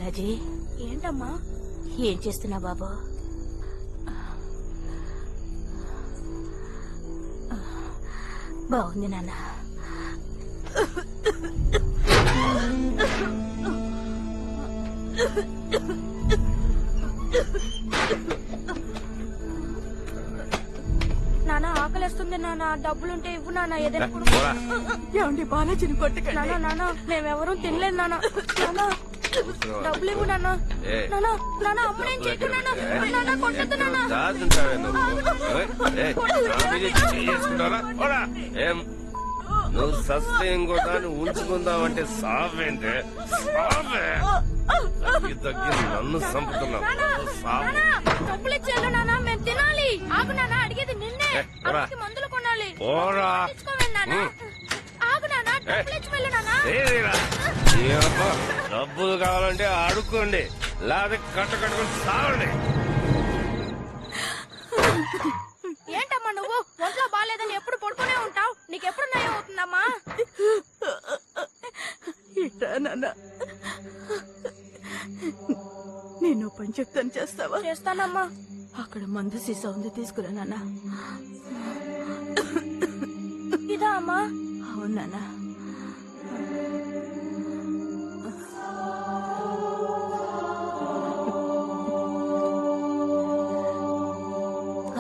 బాలాజీ. ఏంటమ్మా? ఏం చేస్తున్నా బాబు? బాగుంది నాన్న. నాన్న ఆకలిస్తుంది నాన్న, డబ్బులుంటే ఇవ్వు నాన్న. ఏదైనా ఏమండి బాలాజీని కొట్టుకండి. నాన్న నాన్న మేమెవరూ తినలేదు నాన్న. నాన్న డబ్బులు ఇవ్వు నాన్న. నాన్న నాన్న అమ్మనేం చేయకు నాన్న. నాన్న కొట్టద్దు నాన్న. నువ్వు సస్తే ఇంకోటాన్ని ఉంచుకుందామంటే సావేంటే సావే తగ్గి నన్ను చంపుతున్నావు. డబ్బులు ఇచ్చేళ్ళు నాన్న, మేము తినాలి. ఆగు నాన్న, అడిగేది నిన్నే. అమ్మకి మందులు కొనాలి. తెచ్చుకోవాలి నాన్న. ఆగు నాన్న, డబ్బులు ఇచ్చి వెళ్ళు నాన్న. డబ్బులు కావాలంటే అడుక్కోండి, లేకపోతే కట్టుకొని సావండి. ఏంటమ్మా నువ్వు ఒంట్లో బాగాలేదని ఎప్పుడు పడుకునే ఉంటావు? నీకెప్పుడు నయం అవుతుందమ్మా? ఇట్రా నాన్న, నేను పని చెప్తాను, చేస్తావా? చేస్తానమ్మా. అక్కడ మందు సీసా ఉంది, తీసుకురా నాన్న. ఇదా అమ్మా? అవును నాన్న.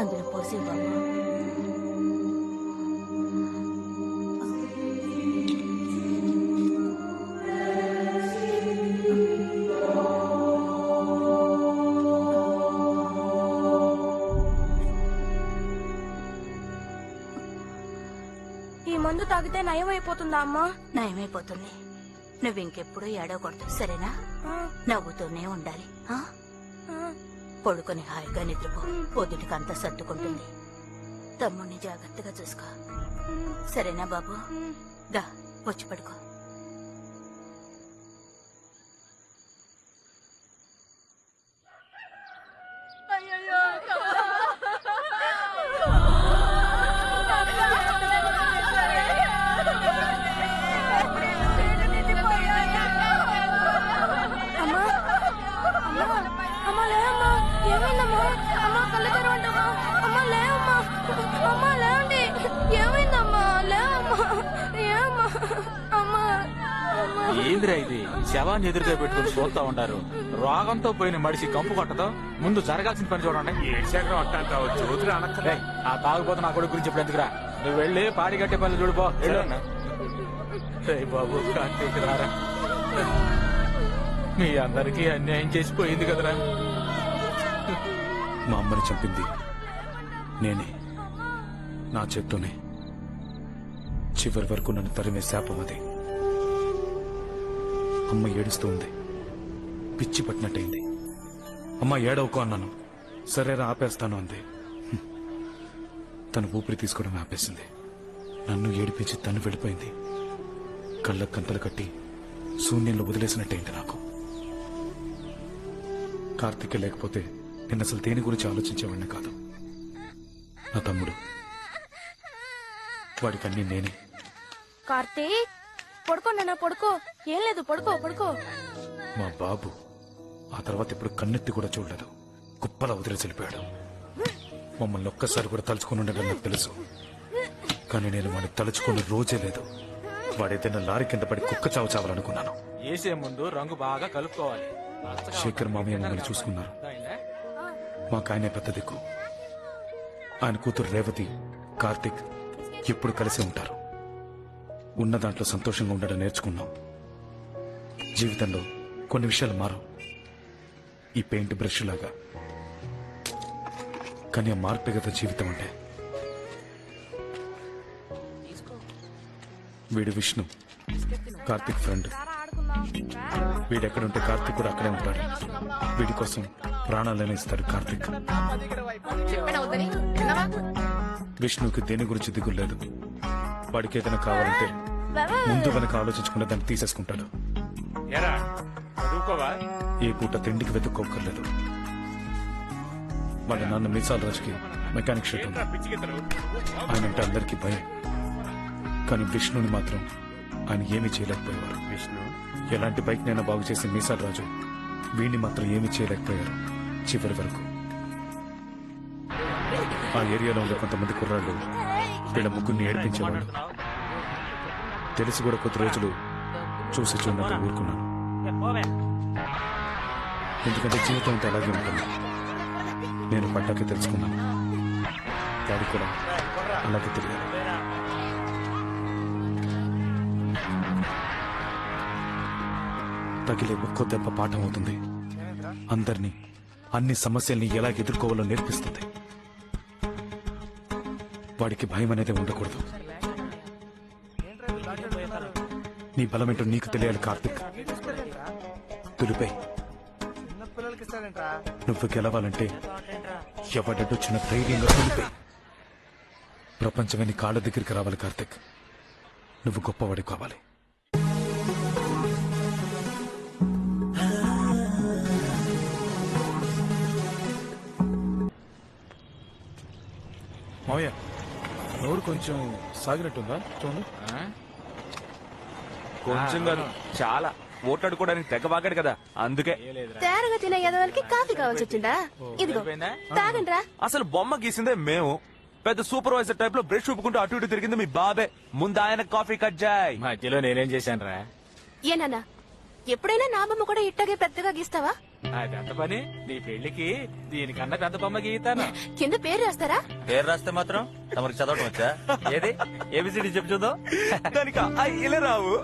అందులో పోసి బాబు. ఈ మందు తాగితే నయం అయిపోతుందా అమ్మా? నయమైపోతుంది. నువ్వు ఇంకెప్పుడు ఏడవకూడదు, సరేనా? నవ్వుతూనే ఉండాలి. పడుకొని హాయిగా నిద్రపో. పొద్దుటికి అంతా సర్దుకుంటుంది. తమ్ముడిని జాగ్రత్తగా చూసుకో, సరేనా బాబు? దా వచ్చి పడుకో. ఏంద్రా ఇది? శవాన్ని ఎదురుగా పెట్టుకుని చూస్తా ఉంటారు. రోగంతో పోయిన మడిసి కంపు కొట్టదు. ముందు జరగాల్సిన పని చూడండి. ఆ తాగుపోతే నా కొడుకు గురించి ఇప్పుడు ఎందుకురా? నువ్వు వెళ్ళి పాడి కట్టే పనులు చూడిపో. బాబు కార్తీక్ రారా, మీ అందరికీ అన్యాయం చేసిపోయింది కదరా. మా అమ్మని చంపింది నేనే, నా చేత్తోనే. చివరి వరకు నన్ను తరిమే శాపం అది. అమ్మ ఏడుస్తూ ఉంది, పిచ్చి పట్టినట్టయింది. అమ్మ ఏడవకు అన్నాను. సరేరా ఆపేస్తాను అంది. తను ఊపిరి తీసుకోవడం ఆపేసింది. నన్ను ఏడిపించి తను వెళ్ళిపోయింది. కళ్ళకు కంతలు కట్టి శూన్యంలో వదిలేసినట్టయింది నాకు. కార్తీక్ లేకపోతే నేను అసలు దేని గురించి ఆలోచించేవాడిని కాదు. నా తమ్ముడు, వాడికన్నీ నేనే. కార్తీక్ పడుకో నాన్న, పడుకో. ఏం లేదు, పడుకో పడుకో. మా బాబు ఆ తర్వాత ఇప్పుడు కన్నెత్తి కూడా చూడలేదు. కుప్పలా వదిలేసి వెళ్ళిపోయాడు. మమ్మల్ని ఒక్కసారి కూడా తలుచుకుని ఉండడం నాకు తెలుసు, కానీ నేను వాడిని తలుచుకున్న రోజే లేదు. వాడేదైనా లారీ కింద పడి కుక్క చావు చావాలనుకున్నాను. వేసే ముందు రంగు బాగా కలుపుకోవాలి. శేఖర్ మామయ్య మమ్మల్ని చూసుకున్నారు. మాకు ఆయనే పెద్ద దిక్కు. ఆయన కూతురు రేవతి, కార్తీక్ ఎప్పుడు కలిసి ఉంటారు. ఉన్న దాంట్లో సంతోషంగా ఉండడం నేర్చుకున్నాం. జీవితంలో కొన్ని విషయాలు మారు, ఈ పెయింట్ బ్రష్ లాగా. కానీ ఆ మార్పే కదా జీవితం అంటే. వీడు విష్ణు, కార్తీక్ ఫ్రెండ్. వీడెక్కడుంటే కార్తీక్ కూడా అక్కడే ఉంటాడు. వీడి కోసం ప్రాణాలనే ఇస్తాడు కార్తీక్. విష్ణుకి దేని గురించి దిగులు లేదు. వాడికి ఏదైనా కావాలంటే ముందు వెనక ఆలోచించకుండా దాన్ని తీసేసుకుంటాడు. ఏ పూట తిండికి వెతుక్కోకర్లేదు. వాళ్ళ నాన్న మీసాల రాజుకి మెకానిక్ షెడ్ ఉంది. ఆయన అంటే అందరికీ భయం. కానీ విష్ణుని మాత్రం ఆయన ఏమీ చేయలేకపోయేవారు. విష్ణు ఎలాంటి బైక్ నైనా బాగు చేసి మీసాల రాజు వీడిని మాత్రం ఏమీ చేయలేకపోయారు చివరి వరకు. ఆ ఏరియాలో ఉండే కొంతమంది కుర్రాళ్ళు వీళ్ళ ముగ్గురిని ఏడిపించేవాళ్ళు. తెలిసి కూడా కొద్ది రోజులు చూసి చూడక ఊరుకున్నాను. ఎందుకంటే జీవితం అంతా అలాగే ఉంటుంది. నేను పడ్డాకే తెలుసుకున్నాను. డాడీ కూడా అలాగే తెలియాలి. తగిలే ఒక్కో దెబ్బ పాఠం అవుతుంది. అందరినీ, అన్ని సమస్యల్ని ఎలా ఎదుర్కోవాలో నేర్పిస్తుంది. వాడికి భయం అనేది ఉండకూడదు. నీ బలమేంటో నీకు తెలియాలి కార్తిక్. తులిపై నువ్వు గెలవాలంటే ఎవడొచ్చిన ధైర్యంగా తులిపై. ప్రపంచమే నీ కాళ్ళ దగ్గరికి రావాలి కార్తిక్. నువ్వు గొప్పవాడి కావాలి. మావయ్య, నోరు కొంచెం సాగినట్టుందా? చూడండి. కొంచెం కాదు, చాలా. ఓట్లాడుకోవడానికి తెగ వాగాడు కదా, అందుకే. తేరగా తినే ఎదవలకి కాఫీ కావాల్సి వచ్చిందా? ఇదిగో తాగండ్రా. అసలు బొమ్మ గీసిందే మేము. పెద్ద సూపర్వైజర్ టైప్ లో బ్రష్ చూపుకుంటూ అటు ఇటు తిరిగింది మీ బాబే. ముందు ఆయన కాఫీ కట్ జాయ్. మధ్యలో నేనేం చేశాను రా? ఏనన్నా ఎప్పుడైనా నా బొమ్మ కూడా ఇట్టగే పెద్దగా గీస్తావా? అది అంత పని. నీ పెళ్లికి దీనికన్నా పెద్ద బొమ్మ గీతాను. కింద పేరు రాస్తారా? పేరు రాస్తే మాత్రం తమరికి చదవటం వచ్చా? ఏది ఏబిసిడి చెప్పు చూద్దాం. దానికి ఇలా రావు.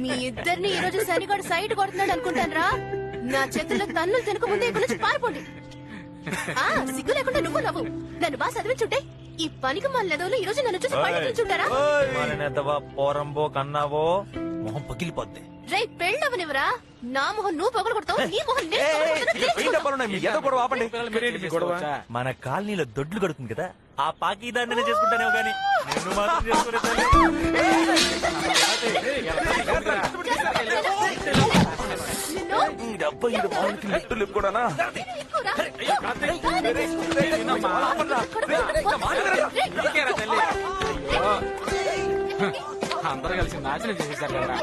మీ ఇద్దరిని ఈ రోజు శనిగాడు సైట్ కొడుతున్నాడు అనుకుంటాను. నా చేతుల్లో తన్నులు తినక ముందే ఇక్కడ నుంచి పారిపోండి. సిగ్గు లేకుండా నువ్వు నవ్వు. నన్ను బాగా చదివించుంటే ఈ పనికి మళ్ళీ ఈ రోజు నన్ను చూసి పండించుంటారా? మానేద్దావా పోరంబో కన్నావో మొహం పగిలిపోద్ది. రే పెళ్ళవనివరా? నా మొహం నువ్వు పొగలు కొడతావు, నీ మొహం నేను మీ ఏదో గొడవ ఆపండి. మన కాలనీలో దొడ్లు కడుతుంది కదా, ఆ పాకి దాన్ని చేసుకుంటానేమో గాని నిన్ను మాత్రం చేసుకునే కూడా అందరూ కలిసి నాశనం చేసేసారు కదా.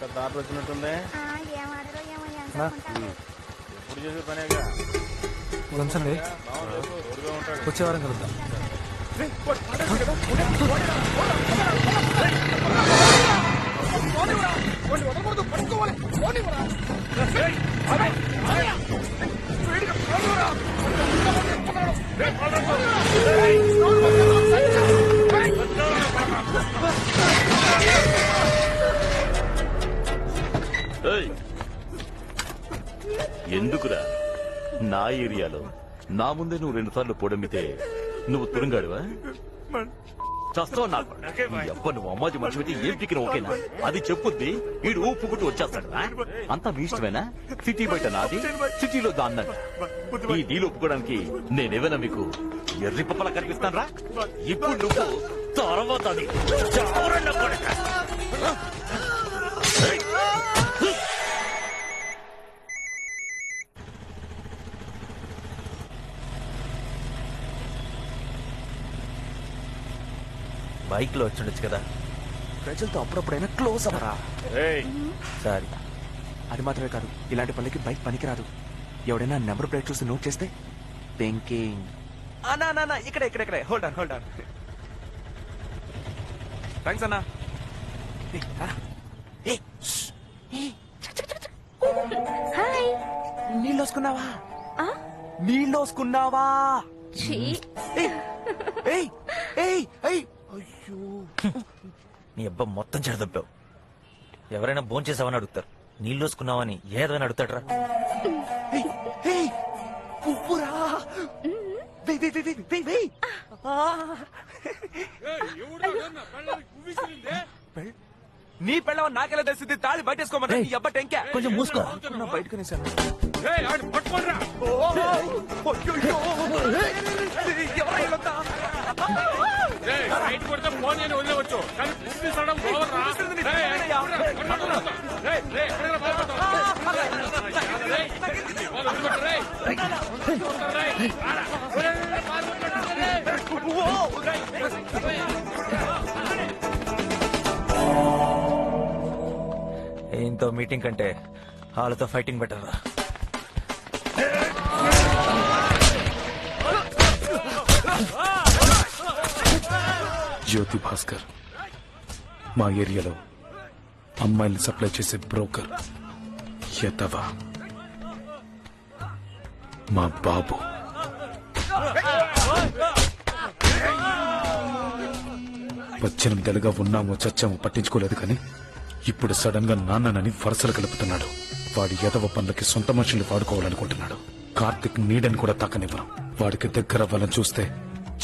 పెద్ద ఆర్డర్ వచ్చినట్టుంది. ఎప్పుడు చేసే పనేగా. వచ్చే వారం కలుద్దాం. ఎందుకురా నా ఏరియాలో నా ముందే నువ్వు 2 సార్లు పొడమితే నువ్వు తురంగాడువా? చస్తావు నాకు. ఎవ్వ నువ్వు అమ్మాజీ మనిషి పెట్టి ఏం పిక్కిన ఓకేనా? అది చెప్పుద్ది వీడు ఊపుకుంటూ వచ్చేస్తాడు. అంతా మీ ఇష్టమేనా? సిటీ బయట నాది, సిటీలో దాన్నది. ఈ డీల్ ఒప్పుకోవడానికి నేనేమైనా మీకు ఎర్రి పప్పలా కనిపిస్తాను రా? ఇప్పుడు నువ్వు తర్వాత అది చావరన్న కొడక. బైక్ లో వచ్చిండొచ్చు కదా. ప్రజలతో అప్పుడప్పుడైనా క్లోజ్ అవ్వరా? సారీ. అది మాత్రమే కాదు, ఇలాంటి పనికి బైక్ పనికిరాదు. ఎవడైనా నెంబర్ ప్లేట్ చూసి నోట్ చేస్తే థింకింగ్. ఇక్కడ ఇక్కడ ఇక్కడ hold on hold on. Thanks అన్నా. హాయ్. నీళ్ళోసుకున్నావా? నీళ్ళోసుకున్నావా? అయ్యో, నీ అబ్బా మొత్తం చెడదబ్బావు. ఎవరైనా భోంచేసావని చేసావని అడుగుతారు, నీళ్ళు వేసుకున్నావని ఏదైనా అడుగుతాడరా? పువ్వురా. నీ పెళ్ళవ నాకెలా తెలిసింది? తాళి బయటేసుకోమని ఈ అబ్బ టెంకే. కొంచెం మూసుకో. బయటకునేసాను. ఏయ్, ఆడు పట్టుకోరా. ఏయ్, రైట్ కొడితే ఫోన్ అని వదిలేవచ్చు కానీ పుట్టి సడన్ ఓవర్ రా. ఏయ్, ఏయ్, ఏయ్, ఎక్కడికి రా, పారిపోతావు? ఏయ్, వాళ్ళు వదిలిపెట్టు, రేయ్. రేయ్, రారా. రేయ్, పారిపోతాడు, రేయ్. ఏంతో మీటింగ్ కంటే వాళ్ళతో ఫైటింగ్ బెటర్ రా. జ్యోతి భాస్కర్ మా ఏరియాలో అమ్మాయిల్ని సప్లై చేసే బ్రోకర్. ఎతవా మా బాబు. పద్దెనిమిదేళ్ళుగా ఉన్నామో చచ్చామో పట్టించుకోలేదు కానీ ఇప్పుడు సడన్ గా నాన్ననని వరుసలు కలుపుతున్నాడు. వాడి ఎదవ పనులకి సొంత మనుషుల్ని వాడుకోవాలనుకుంటున్నాడు. కార్తిక్ నీడని కూడా తాకనివ్వను. వాడికి దగ్గర అవ్వాలని చూస్తే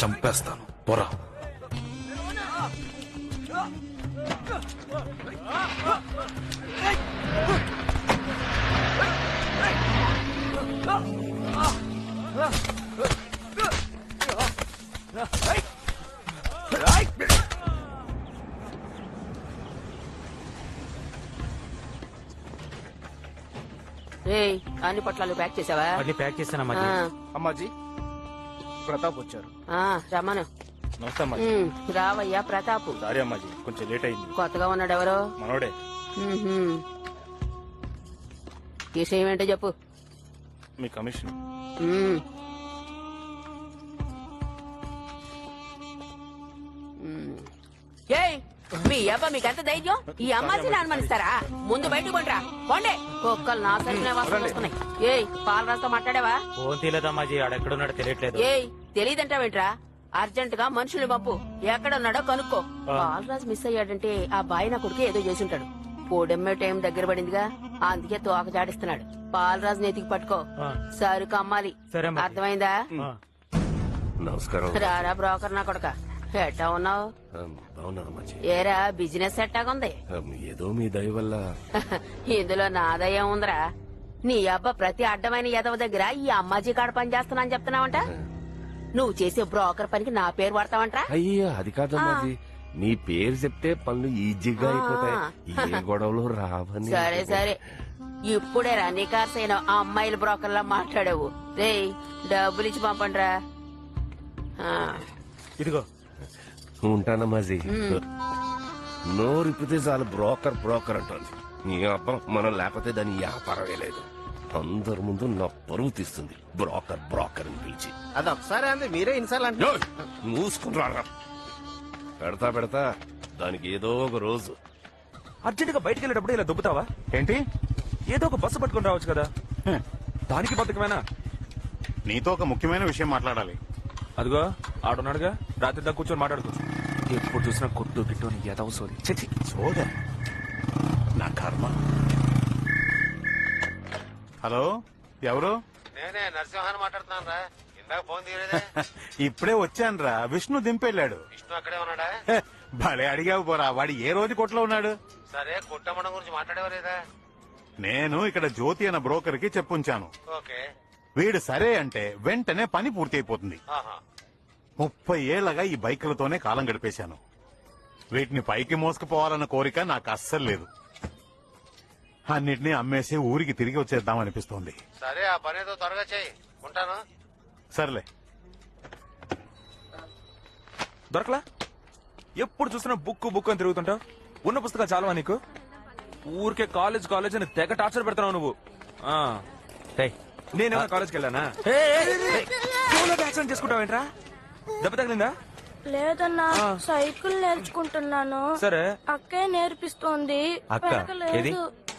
చంపేస్తాను. పొరా. రేయ్, అన్ని పొట్లాలు ప్యాక్ చేసావా? మళ్ళీ ప్యాక్ చేశానమ్మా. ఆ, అమ్మాజీ ప్రతాప్ వచ్చారు. ఆ, రమ్మను. నమస్తే అమ్మా. రావయ్యా ప్రతాపు. సారీ అమ్మాజీ, కొంచెం లేట్ అయింది. కొత్తగా ఉన్నాడు ఎవరో. మనోడే. ఉహుం. విషయం ఏంటో చెప్పు. మీ కమిషన్. ఉమ్. ఉమ్. ఏయ్, మీ అబ్బా మీకెంత ధైర్యం? ఈ అమ్మాయిని అనుమానిస్తారా? ముందు బయటకు కొండ్రా, పోండి. కుక్కలు నా సరిగ్గా వాసన వస్తున్నాయి. ఏయ్, పాలరాజుతో మాట్లాడావా? ఫోన్ తీయలేదమ్మాజీ, ఆడెక్కడున్నాడో తెలియట్లేదు. ఏయ్, తెలియదంటావేంట్రా? అర్జెంట్ గా మనుషుల్ని పంపు, ఎక్కడున్నాడో కనుక్కో. బాలరాజు మిస్ అయ్యాడంటే ఆ బాయి నా కొడుకు ఏదో చేసుంటాడు. పోడెమ్మే టైం దగ్గర పడిందిగా, అందుకే తోక జాడిస్తున్నాడు. బాలరాజు నెతికి పట్టుకో, సరుకు అమ్మాలి. సరే అమ్మా. అర్థమైందా? నమస్కారం. రారా బ్రోకర్ నా కొడక, ఎట్టా ఉన్నావు? అవునా అమ్మాజీ? ఏరా బిజినెస్ ఎట్టాగుంది? ఏదో మీ దయ వల్ల. ఇందులో నాదయం ఉందిరా. నీ అబ్బ ప్రతి అడ్డమైన ఎదవ దగ్గర ఈ అమ్మాజీ కాడ పని చేస్తున్నా అని చెప్తున్నావంట. నువ్వు చేసే బ్రోకర్ పనికి నా పేరు వాడతావంట. అయ్యా అది కాదమ్మాజీ, మీ పేరు చెప్తే పనులు ఈజీగా అయిపోతాయి. ఏ గొడవలు రావని. సరే సరే, ఇప్పుడే రా నికార్సైన ఆ అమ్మాయిల బ్రోకర్లా మాట్లాడావు. రేయ్, డబ్బులు ఇచ్చి పంపండిరా. ఇదిగో. ఉంటానమ్మాజీ. నోరిపితే చాలు బ్రోకర్ బ్రోకర్ అంటుంది. నీ అబ్బా మనం లేకపోతే దాని వ్యాపారమే లేదు. అందరి ముందు నా పరువు తీస్తుంది బ్రోకర్ బ్రోకర్ అని పిలిచి. అది ఒకసారి అంది మీరే ఇన్సార్లు ఏయ్, మూసుకున్నారా? పెడతా దానికి ఏదో ఒక రోజు. అర్జెంట్ గా బయటకు వెళ్ళేటప్పుడు ఇలా దుబ్బుతావా ఏంటి? ఏదో ఒక బస్సు పట్టుకుని రావచ్చు కదా. దానికి బతుకమేనా? నీతో ఒక ముఖ్యమైన విషయం మాట్లాడాలి. అదిగో ఆడున్నాడుగా, రాత్రి దాకా కూర్చొని మాట్లాడుకో. ఎప్పుడు చూసినా కొట్టు గిట్టు అని ఏదో సోది. చచ్చి సోద నా కర్మ. హలో, ఎవరు? నేనే నరసింహాన్ని మాట్లాడుతున్నాను రా. ఇందాక ఫోన్ తీయలేదే. ఇప్పుడే వచ్చానురా. విష్ణు దింపెళ్ళాడు. విష్ణు అక్కడే ఉన్నాడా? భలే అడిగావు పోరా. వాడు ఏ రోజు కొట్లో ఉన్నాడు? సరే, కుట్టమ్మడం గురించి మాట్లాడేవారేదా? నేను ఇక్కడ జ్యోతి అన్న బ్రోకర్ కి చెప్పుంచాను. ఓకే. వీడు సరే అంటే వెంటనే పని పూర్తి అయిపోతుంది. ఆహా. 30 ఏళ్లగా ఈ బైకులతోనే కాలం గడిపేశాను. వీటిని పైకి మోసుకుపోవాలన్న కోరిక నాకు అస్సలు లేదు. అన్నిటినీ అమ్మేసి ఊరికి తిరిగి వచ్చేద్దాం అనిపిస్తోంది. సరే, ఆ పని ఏదో త్వరగా చేయి. ఉంటాను. సర్లే. దొరకలా? ఎప్పుడు చూసినా బుక్ అని తిరుగుతుంటావు. ఉన్న పుస్తకాలు చాలవా నీకు? ఊరికే కాలేజ్ అని తెగ టార్చర్ పెడతావు నువ్వు. నేనేమన్నా కాలేజ్కి వెళ్ళానా? యాక్సిడెంట్ చేసుకుంటావేంట్రా? దెబ్బ తగిలిందా? లేదన్నా, సైకిల్ నేర్చుకుంటున్నాను. సరే, అక్కే నేర్పిస్తోంది. అక్క? ఏది?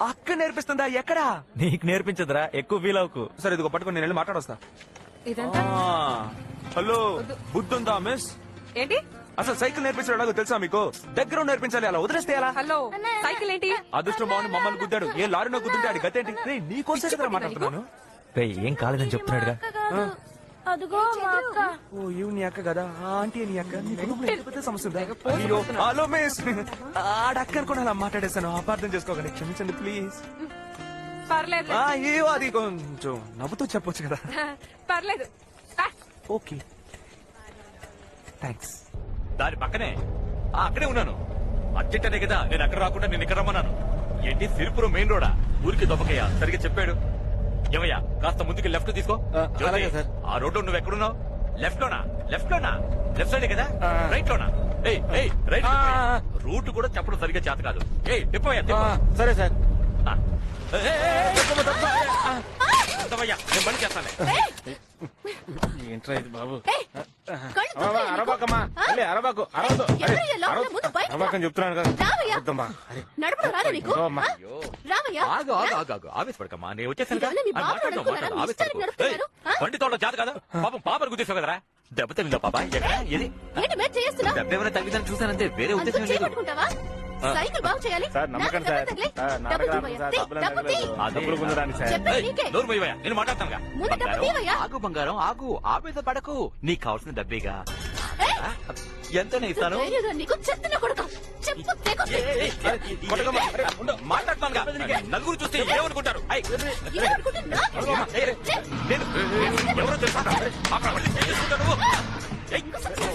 అక్క నేర్పిస్తుందా? ఎక్కడా? నీకు నేర్పించదురా, ఎక్కువ ఫీల్ అవుకు. సరే, ఇదిగో పట్టుకుని నేను వెళ్ళి మాట్లాడొస్తా. హలో, బుద్ధుందా మిస్? ఏంటి? అసలు సైకిల్ నేర్పించడం ఎలాగో తెలుసా మీకు? దగ్గర నేర్పించాలి, అలా వదిలేస్తే ఎలా? హలో, సైకిల్ ఏంటి? అదృష్టం బాగుంది మమ్మల్ని గుద్దాడు. ఏ లారీలో గుద్దుంటే అది గతేంటి? నీకోసం కదా మాట్లాడుతున్నాను. ఏం కాలేదని చెప్తున్నాడుగా. అదిగో మా అక్క. ఓ ఇవి నీ అక్క కదా ఆ ఆంటీ నీ అక్క నీ కుటుంబంలో ఎంత పెద్ద సమస్య ఉందా? అయ్యో హలో మిస్ ఆడక్క అనుకుని అలా మాట్లాడేశాను అపార్థం చేసుకోకండి క్షమించండి ప్లీజ్. పర్లేదు అయ్యో అది కొంచెం నవ్వుతూ చెప్పొచ్చు కదా. పర్లేదు ఓకే థ్యాంక్స్. దాని పక్కనే అక్కడే ఉన్నాను. అర్జెంట్ అనే కదా నేను అక్కడ రాకుండా నేను ఇక్కడ రమ్మన్నాను. ఏంటి సిరిపురం మెయిన్ రోడా? ఊరికి దొబ్బకయ్యా సరిగ్గా చెప్పాడు. ఏమయ్యా కాస్త ముందుకి లెఫ్ట్ తీసుకో. జ్యోతి, ఆ రోడ్డు నువ్వు ఎక్కడున్నావు? లెఫ్ట్ లోనా? లెఫ్ట్ లోనా? లెఫ్ట్ సైడ్ కదా? రైట్ లోనా? రైట్ రూట్ కూడా చెప్పడం సరిగ్గా చేత కాదు. సరే సార్. నేను బండి చేస్తాను. ఏంట్రా ఇది బాబు? కళ్ళు తుప్పలు అరబాకమ్మా ఎందుకు? అరబాకు అరవద్దు. ఎవరయ్యా లోపల? ముందు బయటకు రా. అరబాకని చెప్తున్నాను కదా. రావయ్యా. వద్దమ్మా. అరే, నడపడం రాదా నీకు? వద్దమ్మా. ఆ? రావయ్యా. ఆగు ఆగు ఆగు ఆగు ఆవేశపడకమ్మా నేను వచ్చేసాను కదా. ఇదేమన్నా నీ బాబు మాట్లాడు, అనుకున్నారా? మాట్లాడు, మీ ఆవేశపడకు. ఇష్టానికి నడుపుతున్నారు? ఏయ్, బండి తోట జాత కదా పాపం పాపను గుద్దేశావు కదరా. దెబ్బ తగిలిందా పాప? ఎక్కడ? ఏది? ఏంటి మేం చేస్తున్నావు? దెబ్బ ఏమైనా తగ్గిందని చూసానంతే, వేరే అంత ఉద్దేశం లేదు. చేపట్టుకుంటావా? సైకిల్ బాగు చేయాలి. సార్, నమ్మకం నాకు సార్. దెబ్బ తగిలే. నా డబ్బులు దగ్గర తీవయ్యా. సార్, తీ, డబ్బులు డబ్బులు తీ. ఆ డబ్బులు పొందడానికి సార్. చెప్పేది నీకే. నోరు మూయవయ్యా, నేను మాట్లాడతానుగా. ముందు డబ్బు బంగారం, తీవయ్యా. ఆగు బంగారం ఆగు, ఆవేశ పడకు. నీకు కావాల్సిన డబ్బేగా. ఏయ్, ఎంతనే ఇస్తాను? ధైర్యంగా నీకు చెత్తన కొడుకు. చెప్పు తెగొద్దు. కొట్టకమ్మా. అరే, ఉండు, మాట్లాడతానుగా. నలుగురు చూస్తే ఏమనుకుంటారు? ఐ, ఏమనుకుంటే నాకేంటి? ఎవరో తెలుసా? అక్కడ మళ్ళీ ఏం చేసుకుంటావు నువ్వు? ఏయ్,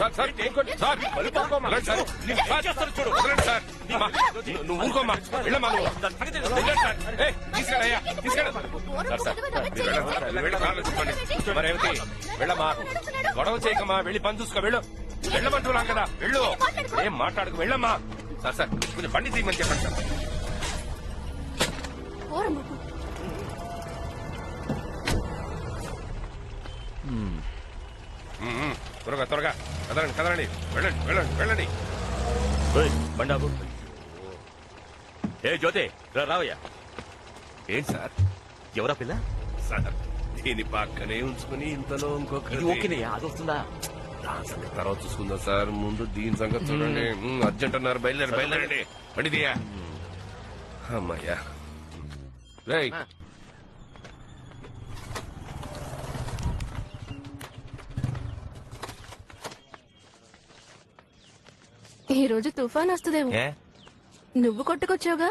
సార్, సార్, ఇంకోటి. సార్, ఊరుకోమ్మా. సార్, నేను ఏం చేస్తాను చూడు. వదలండి సార్. అమ్మా, నువ్వు ఊరుకోమ్మా. వెళ్ళమ్మా నువ్వు. వెళ్ళండి సార్. ఏయ్, తీసుకెళ్ళయ్యా, తీసుకెళ్ళు. సార్, సార్, మీరు వెళ్ళండి సార్. వెళ్ళి కార్లో చెప్పండి. మరి రేవతి, వెళ్ళమ్మా. గొడవ చేయకమ్మా, వెళ్ళి పని చూసుకో. వెళ్ళు. వెళ్ళమంటున్నాం కదా, వెళ్ళు. ఏం మాట్లాడుకు, వెళ్ళమ్మా. సార్, సార్, కొంచెం బండి తీయమని చెప్పండి సార్. పోరమ్మ. త్వరగా త్వరగా కదలండి కదలండి. వెళ్ళండి వెళ్ళండి వెళ్ళండి. ఓయ్, బండాబు. ఏ జ్యోతి, రావయ్యా. ఏంటి సార్? ఎవరా పిల్ల? సార్, దీని పక్కనే ఉంచుకుని ఇంతలో ఇది ఓకేనయ్యా, అది వస్తుందా? దాని సంగతి తర్వాత చూసుకుందాం సార్. ముందు దీని సంగతి చూడండి. అర్జెంట్ అన్నారు, బయలుదేరి బయలుదేరండి. బండి తీయా. అమ్మయ్యా. రేయ్, ఈ రోజు తుఫాన్ వస్తుందేమో. ఏ నువ్వు కొట్టుకొచ్చావుగా.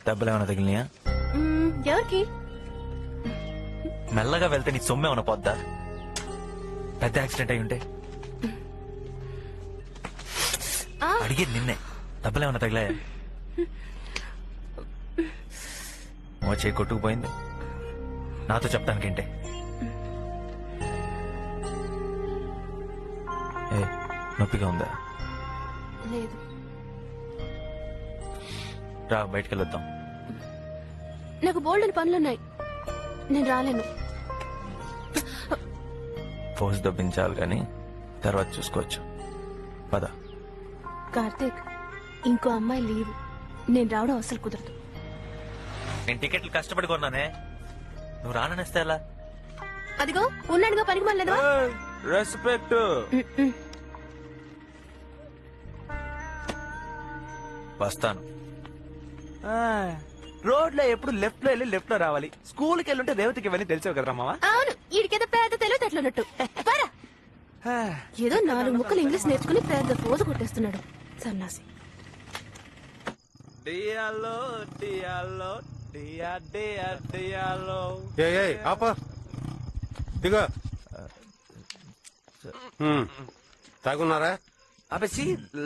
డబ్బులు ఏమైనా తగిలినాయా? ఎవరికి? మెల్లగా వెళ్తే నీ సొమ్ము ఏమైనా పోద్దా? పెద్ద యాక్సిడెంట్ అయి ఉంటే ఆ, అడిగేది నిన్నే. డబ్బులు ఏమైనా తగిలాయా? ఓ చేయి కొట్టుకుపోయింది. నాతో చెప్తానికేంటే? ఏ నొప్పిగా ఉందా? లేదు. రా బయటికి వెళ్ళొద్దాం. నాకు బోల్డెన్ పనులున్నాయి, నేను రాలేను. పోస్ట్ దొబ్బించాలి కానీ తర్వాత చూసుకోవచ్చు. పద. కార్తీక్, ఇంకో అమ్మాయి లీవ్, నేను రావడం అసలు కుదరదు. నేను టికెట్లు కష్టపడి కొన్నానే, నువ్వు రాననేస్తే ఎలా? అదిగో ఉన్నాడుగా పనికి మళ్ళీ. రెస్పెక్ట్. వస్తాను. రోడ్ లో ఎప్పుడు లెఫ్ట్ లో వెళ్ళి లెఫ్ట్ లో రావాలి. స్కూల్కి వెళ్ళుంటే రేవతికి ఇవన్నీ తెలిసావు కదరా మావా. అవును, ఈడికేదో పెద్ద తెలివితేటలున్నట్టు. పరా. ఏదో 4 ముక్కలు ఇంగ్లీష్ నేర్చుకుని పెద్ద పోజు కొట్టేస్తున్నాడు సన్నాసి. డియాలో డియాలో డియా డియా డియాలో. ఆప దిగా. తాగున్నారా? అబ్బే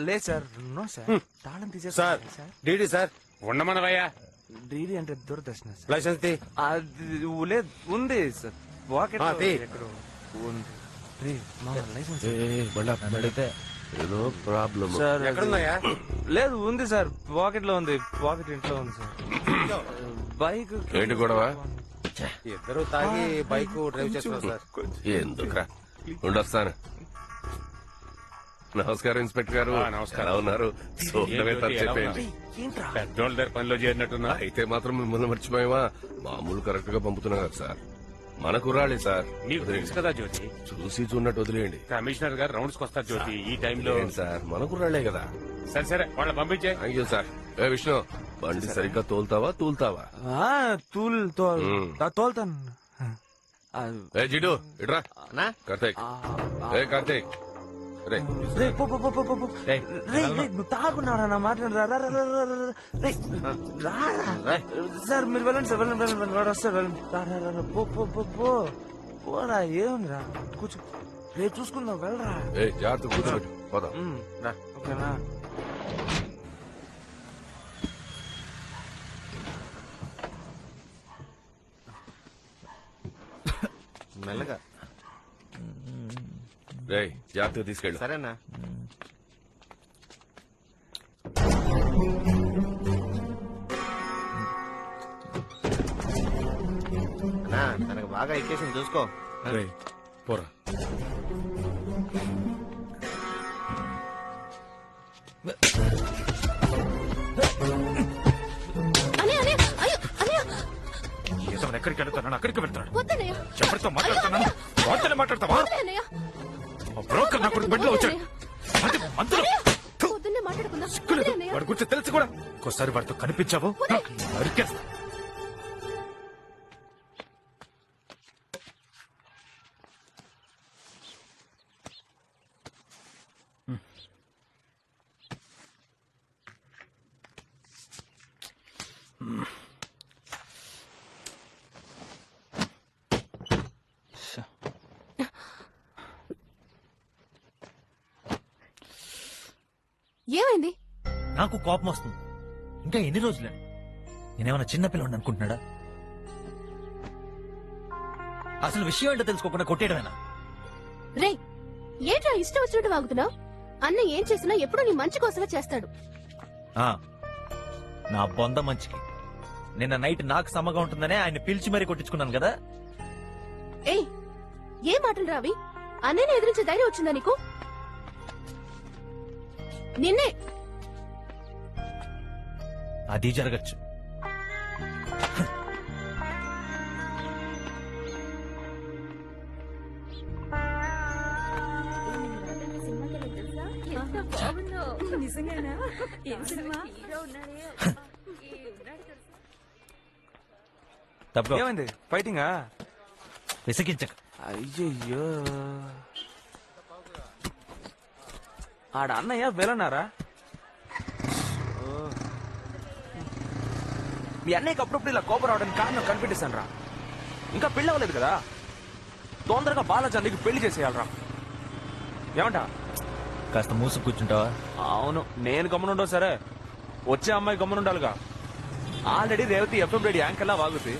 లేదు సార్, నో సార్. తాళం తీసేసి సార్, డీడీ సార్. ఉండమనవయ్యా. డీడీ అంటే దూరదర్శన సార్. లైసెన్స్ తీ. అది లేదు, ఉంది సార్ పాకెట్ ఆ, తీ. ఎక్కడో ఉంది. రే, మామ, లైసెన్స్ ఏదో ప్రాబ్లం. సార్ అది- ఎక్కడున్నాయా? లేదు, ఉంది సార్, పాకెట్ లో ఉంది. పాకెట్ ఇంట్లో ఉంది సార్. బైక్ ఏంటి గొడవ? ఇద్దరు తాగి బైక్ డ్రైవ్ చేస్తున్నారు సార్. ఎందుకురా, ఉండొస్తాను. నమస్కారం ఇన్స్పెక్టర్ గారు. నమస్కారం. ఎలా ఉన్నారు? చూడడమే తను చెప్పేయండి. ఏంట్రా? పెద్దోళ్ళ దగ్గర పనిలో చేరినట్టున్నా. అయితే మాత్రం మిమ్మల్ని మర్చిపోయావా? మామూలు కరెక్ట్ గా పంపుతున్నా కదా సార్. మన కుర్రాళ్ళే సార్. నీకు తెలుసు కదా జ్యోతి, చూసి చూడనట్టు వదిలేయండి. కమిషనర్ గారు రౌండ్స్ వస్తారు జ్యోతి ఈ టైంలో. ఏంటి సార్, మన కుర్రాళ్లే కదా. సరే సరే వాళ్ళ పంపించే. Thank you sir. ఏ విష్ణు, బండి సరిగ్గా తోలుతావా తూలుతావా? తోలుతాను. ఏ జిడు ఇట్రా కార్తీక్. ఏ కార్తీక్ రే తాగున్నారా నా మాట్లాడరా? సార్ మీరు వెళ్ళండి సార్, వెళ్ళండి వస్తారు, పోరా. ఏముందిరా, కూర్చో, రేపు చూసుకుందాం, వెళ్ళరా. ఏ జాగ్రత్త కూర్చోబెట్టు పోదాం. ఓకేనా? మెల్లగా. రే జాగ్రత్తగా తీసుకెళ్ళు. సరేనా? తనకు బాగా ఎక్కేసింది చూసుకో. రేయ్, పోరా. ఎక్కడికి వెళ్తాను? అక్కడికి వెళ్తాడు. వద్దన్నయ్య. ఎవరితో మాట్లాడుతున్నాను? వార్తలే మాట్లాడతావా? వదిలేయన్నయ్య. బ్రోకర్ నా కొడుకు బెడ్లో వచ్చాడు. అది మందులు. పొద్దున్నే మాట్లాడుకుందాం. సిగ్గులేదు. వదిలేన్నయ్య. వాడి గురించి తెలుసు కూడా. ఇంకోసారి వాడితో కనిపించావు నరికేస్తా. ఏమైంది? నాకు కోపం వస్తుంది. ఇంకా ఎన్ని రోజులే? నేనేమన్నా చిన్నపిల్లని అనుకుంటున్నాడా? అసలు విషయం ఏంటో తెలుసుకోకుండా కొట్టేయడమేనా? రే, ఏంట్రా ఇష్టం వచ్చినట్టు వాగుతున్నావు? అన్న ఏం చేసినా ఎప్పుడు నీ మంచి కోసమే చేస్తాడు. ఆ, నా బొంద మంచికి. నిన్న నైట్ నాకు సమ్మగా ఉంటుందనే ఆయన పిలిచి మరీ కొట్టించుకున్నాను కదా. ఏయ్, ఏ మాటలు రావి? అన్నయ్యని ఎదిరించే ధైర్యం వచ్చిందా నీకు? నిన్నే. అది జరగచ్చు. తప్పుకో. ఏమైంది? ఫైటింగా? విసిగించక. అయ్యయ్యో, ఆడ అన్నయ్య వెళ్ళన్నారా? మీ అన్నయ్యకి అప్పుడప్పుడు ఇలా కోపం రావడానికి కారణం కనిపెట్టేశాను రా. ఇంకా పెళ్లి అవ్వలేదు కదా, తొందరగా బాలాజానికి పెళ్లి చేసేయాలరా. ఏమంటా? కాస్త మూసు కూర్చుంటావా? అవును, నేను గమనుండవు సరే, వచ్చే అమ్మాయి గమనుండాలిగా. ఆల్రెడీ రేవతి ఎఫ్ఎం రెడీ యాంకర్లా వాగుతుంది.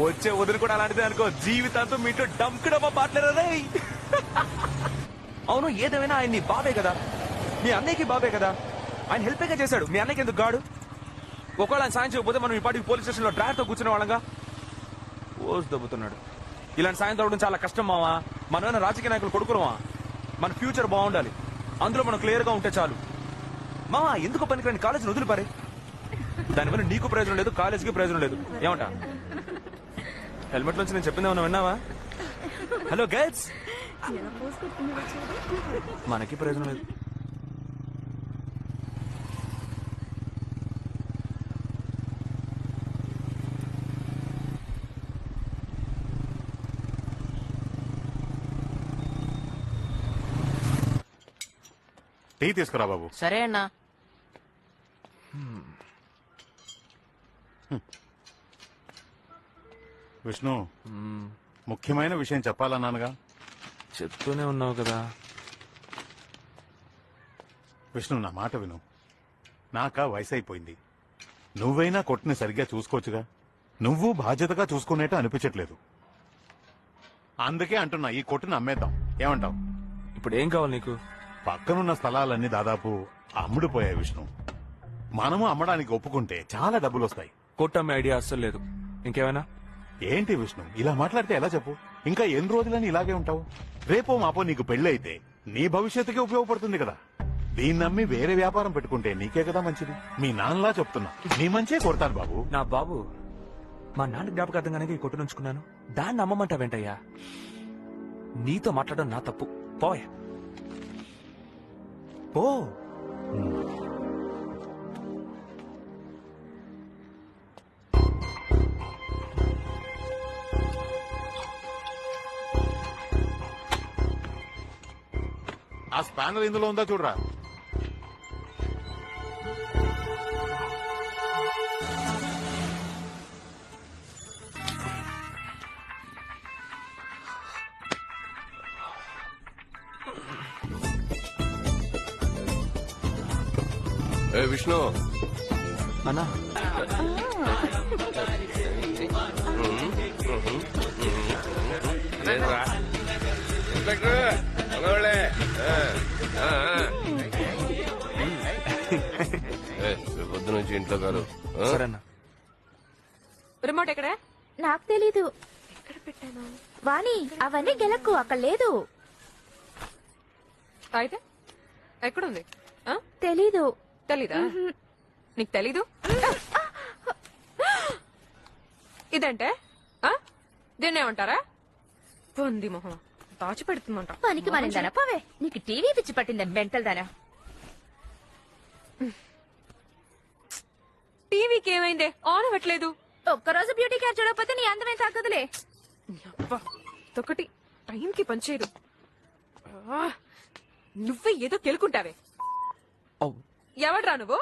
వచ్చే వదిలి కూడా అలాంటిదే అనుకో. జీవితాంతం మీతో డంకుడమ్మా పాటలేరే. అవును, ఏదేమైనా ఆయన నీ బాబే కదా, మీ అన్నయ్యకి బాబే కదా. ఆయన హెల్పేగా చేశాడు, మీ అన్నయ్యకి ఎందుకు గాడు? ఒకవేళ ఆయన సాయం చేయకపోతే మనం ఈ పాటికి పోలీస్ స్టేషన్ లో డ్రైవర్తో కూర్చునే వాళ్ళంగా. ఓసు దొబ్బుతున్నాడు. ఇలాంటి సాయం దొరకడం చాలా కష్టం మావా. మనమైనా రాజకీయ నాయకులు కొడుకురమా? మన ఫ్యూచర్ బాగుండాలి, అందులో మనం క్లియర్ గా ఉంటే చాలు. మావా, ఎందుకు పనికిరాని కాలేజీని వదిలిపారే. దానివల్ల నీకు ప్రయోజనం లేదు, కాలేజీకి ప్రయోజనం లేదు. ఏమంటా? హెల్మెట్ నుంచి నేను చెప్పింది ఏమన్నా విన్నావా? హలో గైడ్స్, మనకి ప్రయోజనం లేదు. టీ తీసుకురా బాబు. సరే అన్నా. విష్ణు, ముఖ్యమైన విషయం చెప్పాలన్నానుగా. చెప్తూనే ఉన్నావు కదా. విష్ణు, నా మాట విను. నాకా వయసు అయిపోయింది. నువ్వైనా కొట్టుని సరిగ్గా చూసుకోవచ్చుగా. నువ్వు బాధ్యతగా చూసుకునేట్టు అనిపించట్లేదు. అందుకే అంటున్నా, ఈ కొట్టుని అమ్మేద్దాం. ఏమంటావు? ఇప్పుడు ఏం కావాలి నీకు? పక్కనున్న స్థలాలన్నీ దాదాపు అమ్ముడుపోయాయి విష్ణు. మనము అమ్మడానికి ఒప్పుకుంటే చాలా డబ్బులు వస్తాయి. కొట్టమ్మే ఐడియా అస్సలు లేదు. ఇంకేమైనా? ఏంటి విష్ణు, ఇలా మాట్లాడితే ఎలా చెప్పు? ఇంకా ఎన్ని రోజులని ఇలాగే ఉంటావు? రేపో మాపో నీకు పెళ్లి అయితే నీ భవిష్యత్తుకే ఉపయోగపడుతుంది కదా. దీన్ని నమ్మి వేరే వ్యాపారం పెట్టుకుంటే నీకే కదా మంచిది. మీ నాన్నలా చెప్తున్నా, నీ మంచే కొడతాను బాబు. నా బాబు, మా నాన్న జ్ఞాపకార్థంగానే ఈ కొట్టు నుంచుకున్నాను. దాన్ని అమ్మమంటావేంటయ్యా? నీతో మాట్లాడడం నా తప్పు. పోయ్ పో. ఆ స్పానర్ ఇందులో ఉందా చూడరా. విష్ణు అన్నా లేదురా. ఇన్స్పెక్టర్ మనోళ్ళే. పొద్దు నుంచి ఇంట్లో గారు. సరే అన్న. రిమోట్ ఎక్కడ? నాకు తెలీదు. ఎక్కడ పెట్టాను? వాణి అవన్నీ గెలకు అక్కడ లేదు. అయితే ఎక్కడుంది? తెలీదు. తెలీదా? నీకు తెలీదు? ఇదంటే దీన్నేమంటారా? పొంది మొహం దాచి పెడుతుందంట. పనికి మారిందానా పోవే. నీకు టీవీ పిచ్చి పట్టిందా మెంటల్ దానా? టీవీకి ఏమైందే? ఆన్ అవ్వట్లేదు. ఒక్కరోజు బ్యూటీ కేర్ చూడకపోతే నీ అందమే తగ్గదులే. ఒకటి టైంకి పనిచేయదు. నువ్వే ఏదో కెలుకుంటావే. ఎవడ్రా నువ్వు?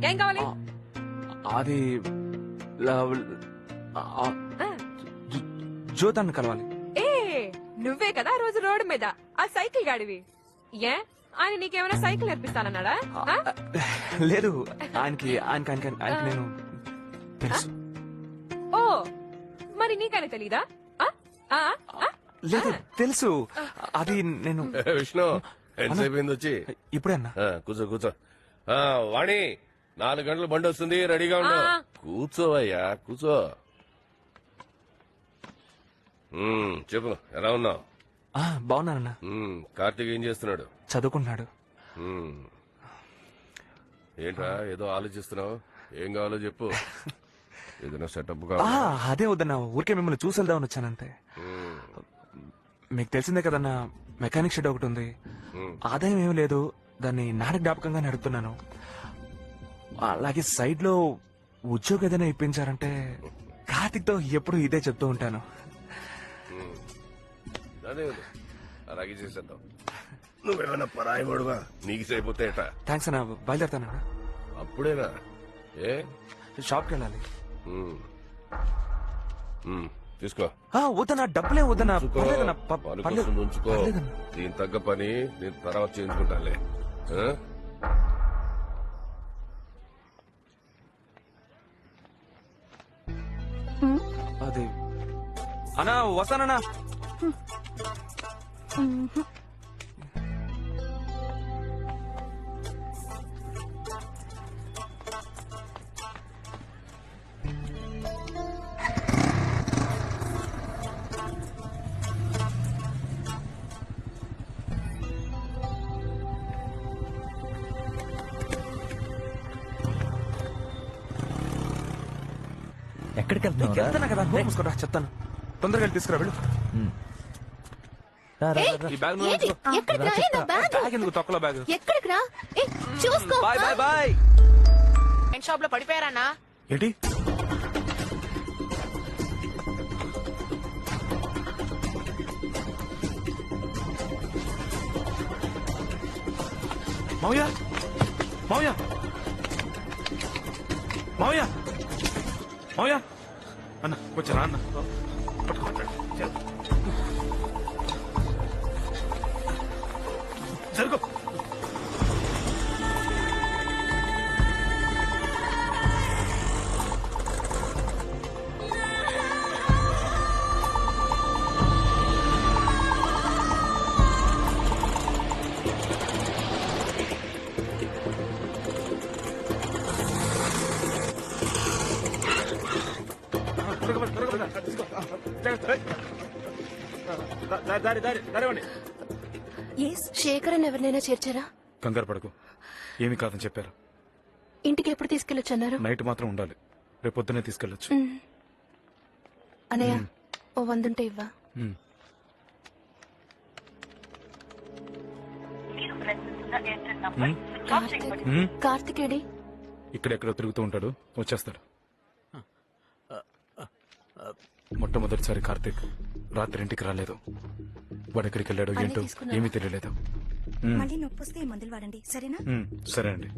ఏం కావాలి? అది జ్యోతాన్ని కలవాలి. ఏ నువ్వే కదా రోజు రోడ్డు మీద ఆ సైకిల్ గాడివి. ఏ ఆయన నీకేమైనా సైకిల్ నేర్పిస్తానన్నాడా? లేదు, ఆయనకి నేను తెలుసు. ఓ మరి నీకనే తెలీదా? లేదు తెలుసు. అది నేను విష్ణు ఎంతసేపు అయింది వచ్చి? ఇప్పుడే అన్నా. కూర్చో కూర్చో. వాణి 4 గంటలు బండి వస్తుంది, రెడీగా ఉండు. కూర్చోవయ్యా కూర్చో. చెప్పు, ఎలా ఉన్నావు? బాగున్నానన్నా. కార్తీక్ ఏం చేస్తున్నాడు? చదువుకుంటున్నాడు. ఏంట్రా ఏదో ఆలోచిస్తున్నావు? ఏం కావాలో చెప్పు. ఏదైనా సెటప్ అదే వద్దన్నా, ఊరికే మిమ్మల్ని చూసి వెళ్దామని వచ్చానంతే. మీకు తెలిసిందే కదన్నా, మెకానిక్ షెడ్ ఒకటి ఉంది. ఆదాయం ఏమీ లేదు, దాన్ని నాన్న జ్ఞాపకంగా నడుపుతున్నాను. అలాగే సైడ్ లో ఉద్యోగం ఏదైనా ఇప్పించారంటే కార్తిక్ తో ఎప్పుడు ఇదే చెప్తూ ఉంటాను. అదే అలాగే చేసేద్దాం. నువ్వేమైనా పరాయి వాడుగా నీకు సరిపోతే థ్యాంక్స్ అన్న, బయలుదేరుతాను. అప్పుడేనా? ఏ షాప్కి వెళ్ళాలి. తీసుకో. వద్దన్నా, డబ్బులే వద్దన్నా. ఉంచుకో. దీని తగ్గ పని నేను తర్వాత చేయించుకుంటానులే. అది అన్నా వస్తానన్నా. ఎక్కడికి వెళ్తున్నా కదా, మూసుకోరా చెప్తాను. తొందరగా వెళ్ళి తీసుకురా, వెళ్ళు. ఈ బ్యాగ్ బ్యాగ్ ఎందుకు? తొక్కలో బ్యాగ్. ఎక్కడికి రా? చూసుకో. Bye bye bye. షాప్ లో పడిపోయారన్నా? ఏంటి? మావయ్య మావయ్య మావయ్య మావయ్య అన్న వచ్చారా అన్న? జరుగు. శేఖర్ అని ఎవరినైనా చేర్చారా? కంగారు పడకు, ఏమీ కాదని చెప్పారు. ఇంటికి ఎప్పుడు తీసుకెళ్ళొచ్చన్నారు? నైట్ మాత్రం ఉండాలి, రేపు పొద్దునే తీసుకెళ్ళొచ్చు. అనయ్య ఓ 100 ఉంటే ఇవ్వా. కార్తిక్ ఏడి? ఇక్కడెక్కడో తిరుగుతూ ఉంటాడు, వచ్చేస్తాడు. మొట్టమొదటిసారి కార్తీక్ రాత్రి ఇంటికి రాలేదు. వాడు ఎక్కడికి వెళ్ళాడో ఏంటో ఏమీ తెలియలేదు. మళ్ళీ నొప్పి వస్తే ఈ మందులు వాడండి సరేనా? సరే అండి,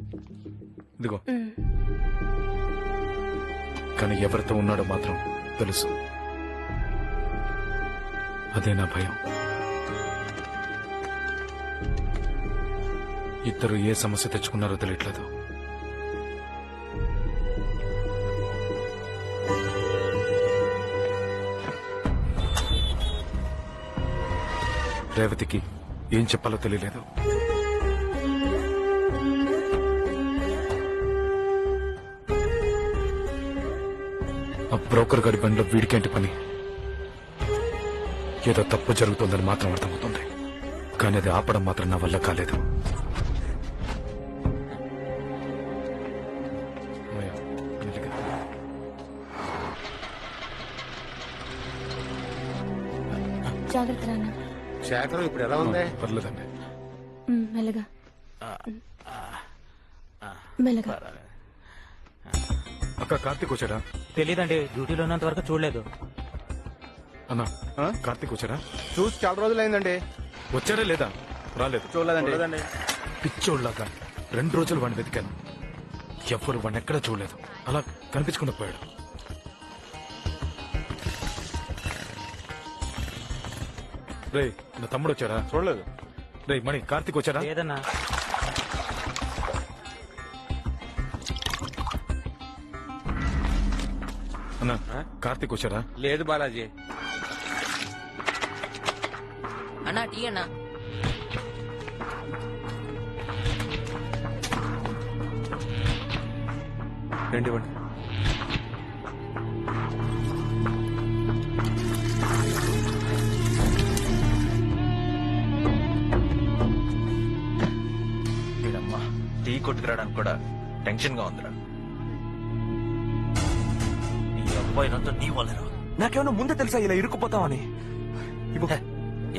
ఇదిగో. కానీ ఎవరితో ఉన్నాడో మాత్రం తెలుసు. అదే నా భయం. ఇద్దరు ఏ సమస్య తెచ్చుకున్నారో తెలియట్లేదు. రేవతికి ఏం చెప్పాలో తెలియలేదు. ఆ బ్రోకర్ గారి బండిలో వీడికేంటి పని? ఏదో తప్పు జరుగుతుందని మాత్రం అర్థమవుతుంది, కానీ అది ఆపడం మాత్రం నా వల్ల కాలేదు. జాగ్రత్త నాన్న. శేఖరం ఇప్పుడు ఎలా ఉంది? పర్లేదండి. మెల్లగా మెల్లగా. అక్క కార్తీక్ వచ్చాడా? తెలీదండి, డ్యూటీలో ఉన్నంత వరకు చూడలేదు. అన్నా కార్తీక్ వచ్చాడా? చూసి చాలా రోజులైందండి. వచ్చాడా లేదా? రాలేదు. చూడలేదండి. పిచ్చోళ్ళగా 2 రోజులు వాడిని వెతికాను, ఎవ్వరు వాడిని ఎక్కడా చూడలేదు. అలా కనిపించకుండా పోయాడు. రే నా తమ్ముడు వచ్చాడా? చూడలేదు. రే మణి కార్తీక్ వచ్చాడా? లేదన్నా. అన్నా కార్తీక్ వచ్చాడా? లేదు బాలాజీ. అన్నా టీ అన్నా. రండి ఇవ్వండి. వీడమ్మా టీ కొట్టుకురావడానికి కూడా టెన్షన్ గా ఉందిరా. నీ అబ్బాయినంతా నీ వల్లరా. నాకేమన్నా ముందే తెలుసా ఇలా ఇరుక్కుపోతామని?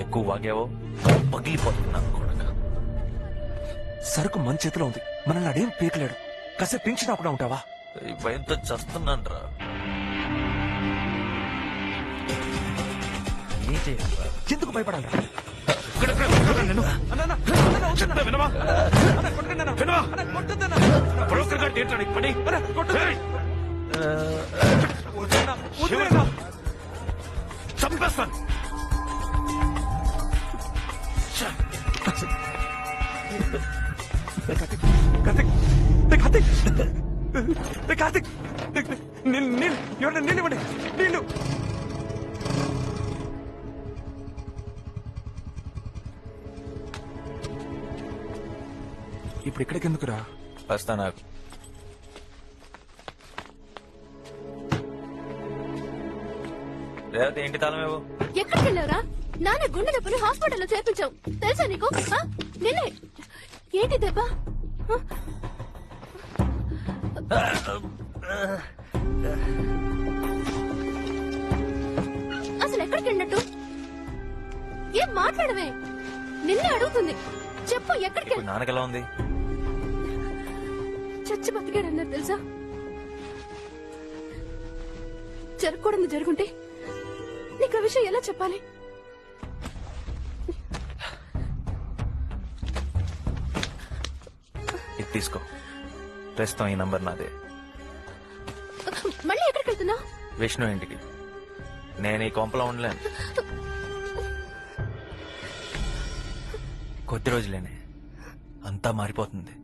ఎక్కువ వాగావో పగిలిపోతున్నాను కూడా. సరుకు మన చేతిలో ఉంది, మనల్ని అడేం పీకలేడు. కాసేపు టెన్షన్ అప్పుడు ఉంటావా? ఈ భయంతో చస్తున్నాను రా. ఏం చేయాలరా? ఎందుకు భయపడాలి? చంపేస్తాను. కార్తిక్ నీళ్ళు ఇవ్వండి, నీళ్ళు. ఇప్పుడు ఇక్కడికి ఎందుకురా? వస్తా నాకు. రేవతి ఏంటి తాళమేవో? ఎక్కడికి వెళ్ళావురా? నాన్న గుండె నొప్పులు హాస్పిటల్లో చేర్పించావు తెలుసా నీకు? నిన్నే ఏంటి దెబ్బ? అసలు ఎక్కడికి వెళ్ళినట్టు? ఏం మాట్లాడవే? నిన్నే అడుగుతుంది, చెప్పు ఎక్కడికి? నాన్నకెలా ఉంది? చచ్చి బతికాడన్నారు తెలుసా? జరగకూడదు జరుగుంటే నీకు ఆ విషయం ఎలా చెప్పాలి? ఇది తీసుకో, ప్రస్తుతం ఈ నంబర్ నాదే. మళ్ళీ ఎక్కడికి వెళ్తున్నా? విష్ణు ఇంటికి. నేను ఈ కొంపలో ఉండలేను. కొద్ది రోజులేనే, అంతా మారిపోతుంది.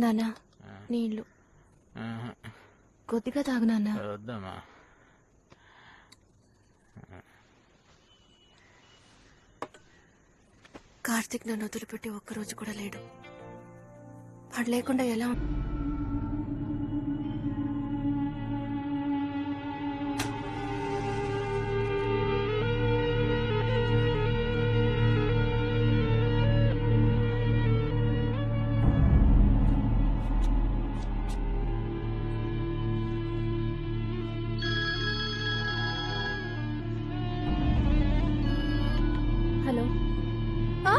నానా నీళ్లు కొద్దిగా తాగు నాన్నా. వద్దమ్మా. కార్తిక్ నన్ను వదిలిపెట్టి ఒక్కరోజు కూడా లేడు. వాడు లేకుండా ఎలా ఆ?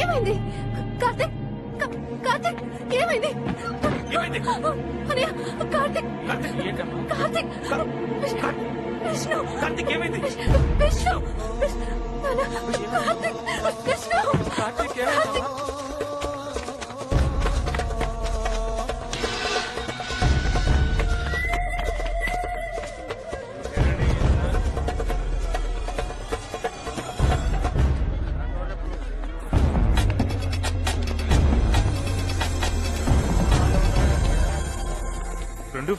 ఏమైంది కార్తిక్? కార్తిక్ ఏమైంది? అన్నయ్య, కార్తిక్ కార్తిక్ విష్ణు కార్తీక్ ఏమైంది? విష్ణు నాన్న, కార్తిక్ విష్ణు కార్తీక్ ఏమైంది?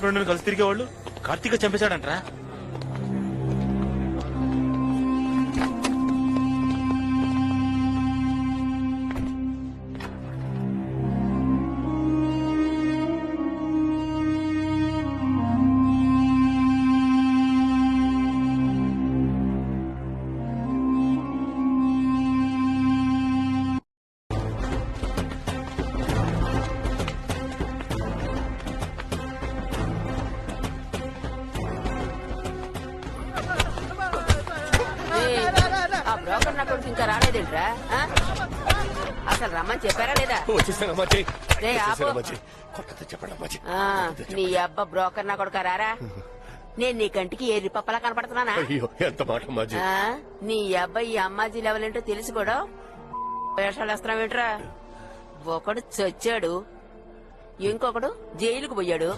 ఫ్రెండ్ కలిసి తిరిగేవాళ్ళు కార్తీక చంపేశాడంట్రా. ఆ బ్రోకర్ నా కొడుకు ఇంకా రాలేదేంట్రా? ఆ? అసలు రమ్మని చెప్పారా లేదా? వచ్చేసానమ్మాజీ రే, ఆపు. కొట్టదు చెప్పండి అమ్మాజీ. ఆ, నీ అబ్బ బ్రోకర్ నా కొడుకు రారా? నేను నీ కంటికి ఏ రిపప్పలా కనపడుతున్నానా? అయ్యో ఎంత మాట అమ్మాజీ. ఆ, నీ అబ్బాయి ఈ అమ్మాజీ లెవెల్ ఏంటో తెలిసి కూడా వేషాలు వేస్తున్నావేంట్రా? ఒకడు చచ్చాడు, ఇంకొకడు జైలుకు పోయాడు.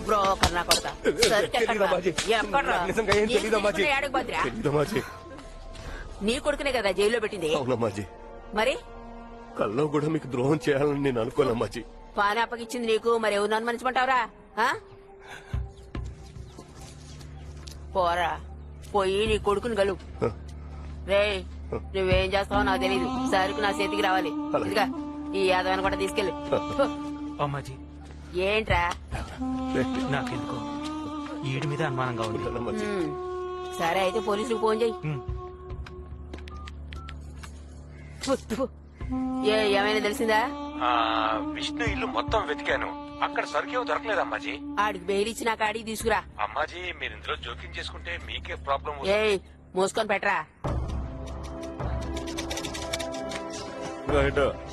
బ్రోకర్ నా కొడుక తెలీదమ్మాజీ. నిజంగా ఏం తెలీదమ్మాజీ. తెలీదమ్మాజీ. నీ కొడుకునే కదా జైల్లో పెట్టింది. అవునమ్మాజీ. మరి కల్లో కూడా మీకు ద్రోహం చేయాలని నేను అనుకోనమ్మాజీ. పాని అప్పగిచ్చింది నీకు, మరి ఎవరు అనుమానించమంటావురా? ఆ? పోరా, పోయి నీ కొడుకుని గలు. రే, నువ్వేం చేస్తావో నాకు తెలీదు. సరుకు నా చేతికి రావాలి. ఇదిగా ఈ యాదవాన్ని కూడా తీసుకెళ్ళి. అమ్మాజీ ఏంట్రా? నాకెందుకో ఈడి మీద అనుమానంగా ఉంది. సరే అయితే పోలీసులకు ఫోన్ చెయ్యి. ఏమైనా తెలిసిందా? విష్ణు ఇల్లు మొత్తం వెతికాను, అక్కడ సరుకేమో దొరకలేదు అమ్మాజీ. ఆడికి బెయిల్ ఇచ్చి నాకు ఆడికి తీసుకురా. అమ్మాజీ మీరు ఇందులో జోక్యం చేసుకుంటే మీకే ప్రాబ్లం. ఏయ్, మూసుకొని పెట్టరా.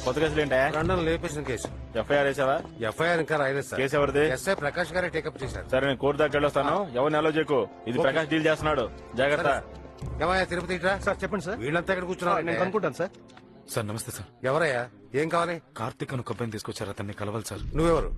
కొత్త కేసులు ఏంటా? లండన్ లేపేసిన కేసు. ఎఫ్ఐఆర్ వేసావా? ఎఫ్ఐఆర్ ఇంకా రాయలేదు సార్. కేసు ఎవరిది? ఎస్ఐ ప్రకాష్ గారే టేకప్ చేశారు. సరే నేను కోర్టు దగ్గర వెళ్ళొస్తాను. ఎవరిని అలో చేయకు. ఇది ప్రకాష్ డీల్ చేస్తున్నాడు, జాగ్రత్త. ఏమయ్యా తిరుపతి ఇట్రా. సార్ చెప్పండి సార్. వీళ్ళంతా ఇక్కడ కూర్చున్నారు. నేను కనుక్కుంటాను సార్. సార్ నమస్తే సార్. ఎవరయ్యా, ఏం కావాలి? కార్తిక్ అని ఒక అబ్బాయిని తీసుకొచ్చారు, అతన్ని కలవాలి సార్. నువ్వెవరు?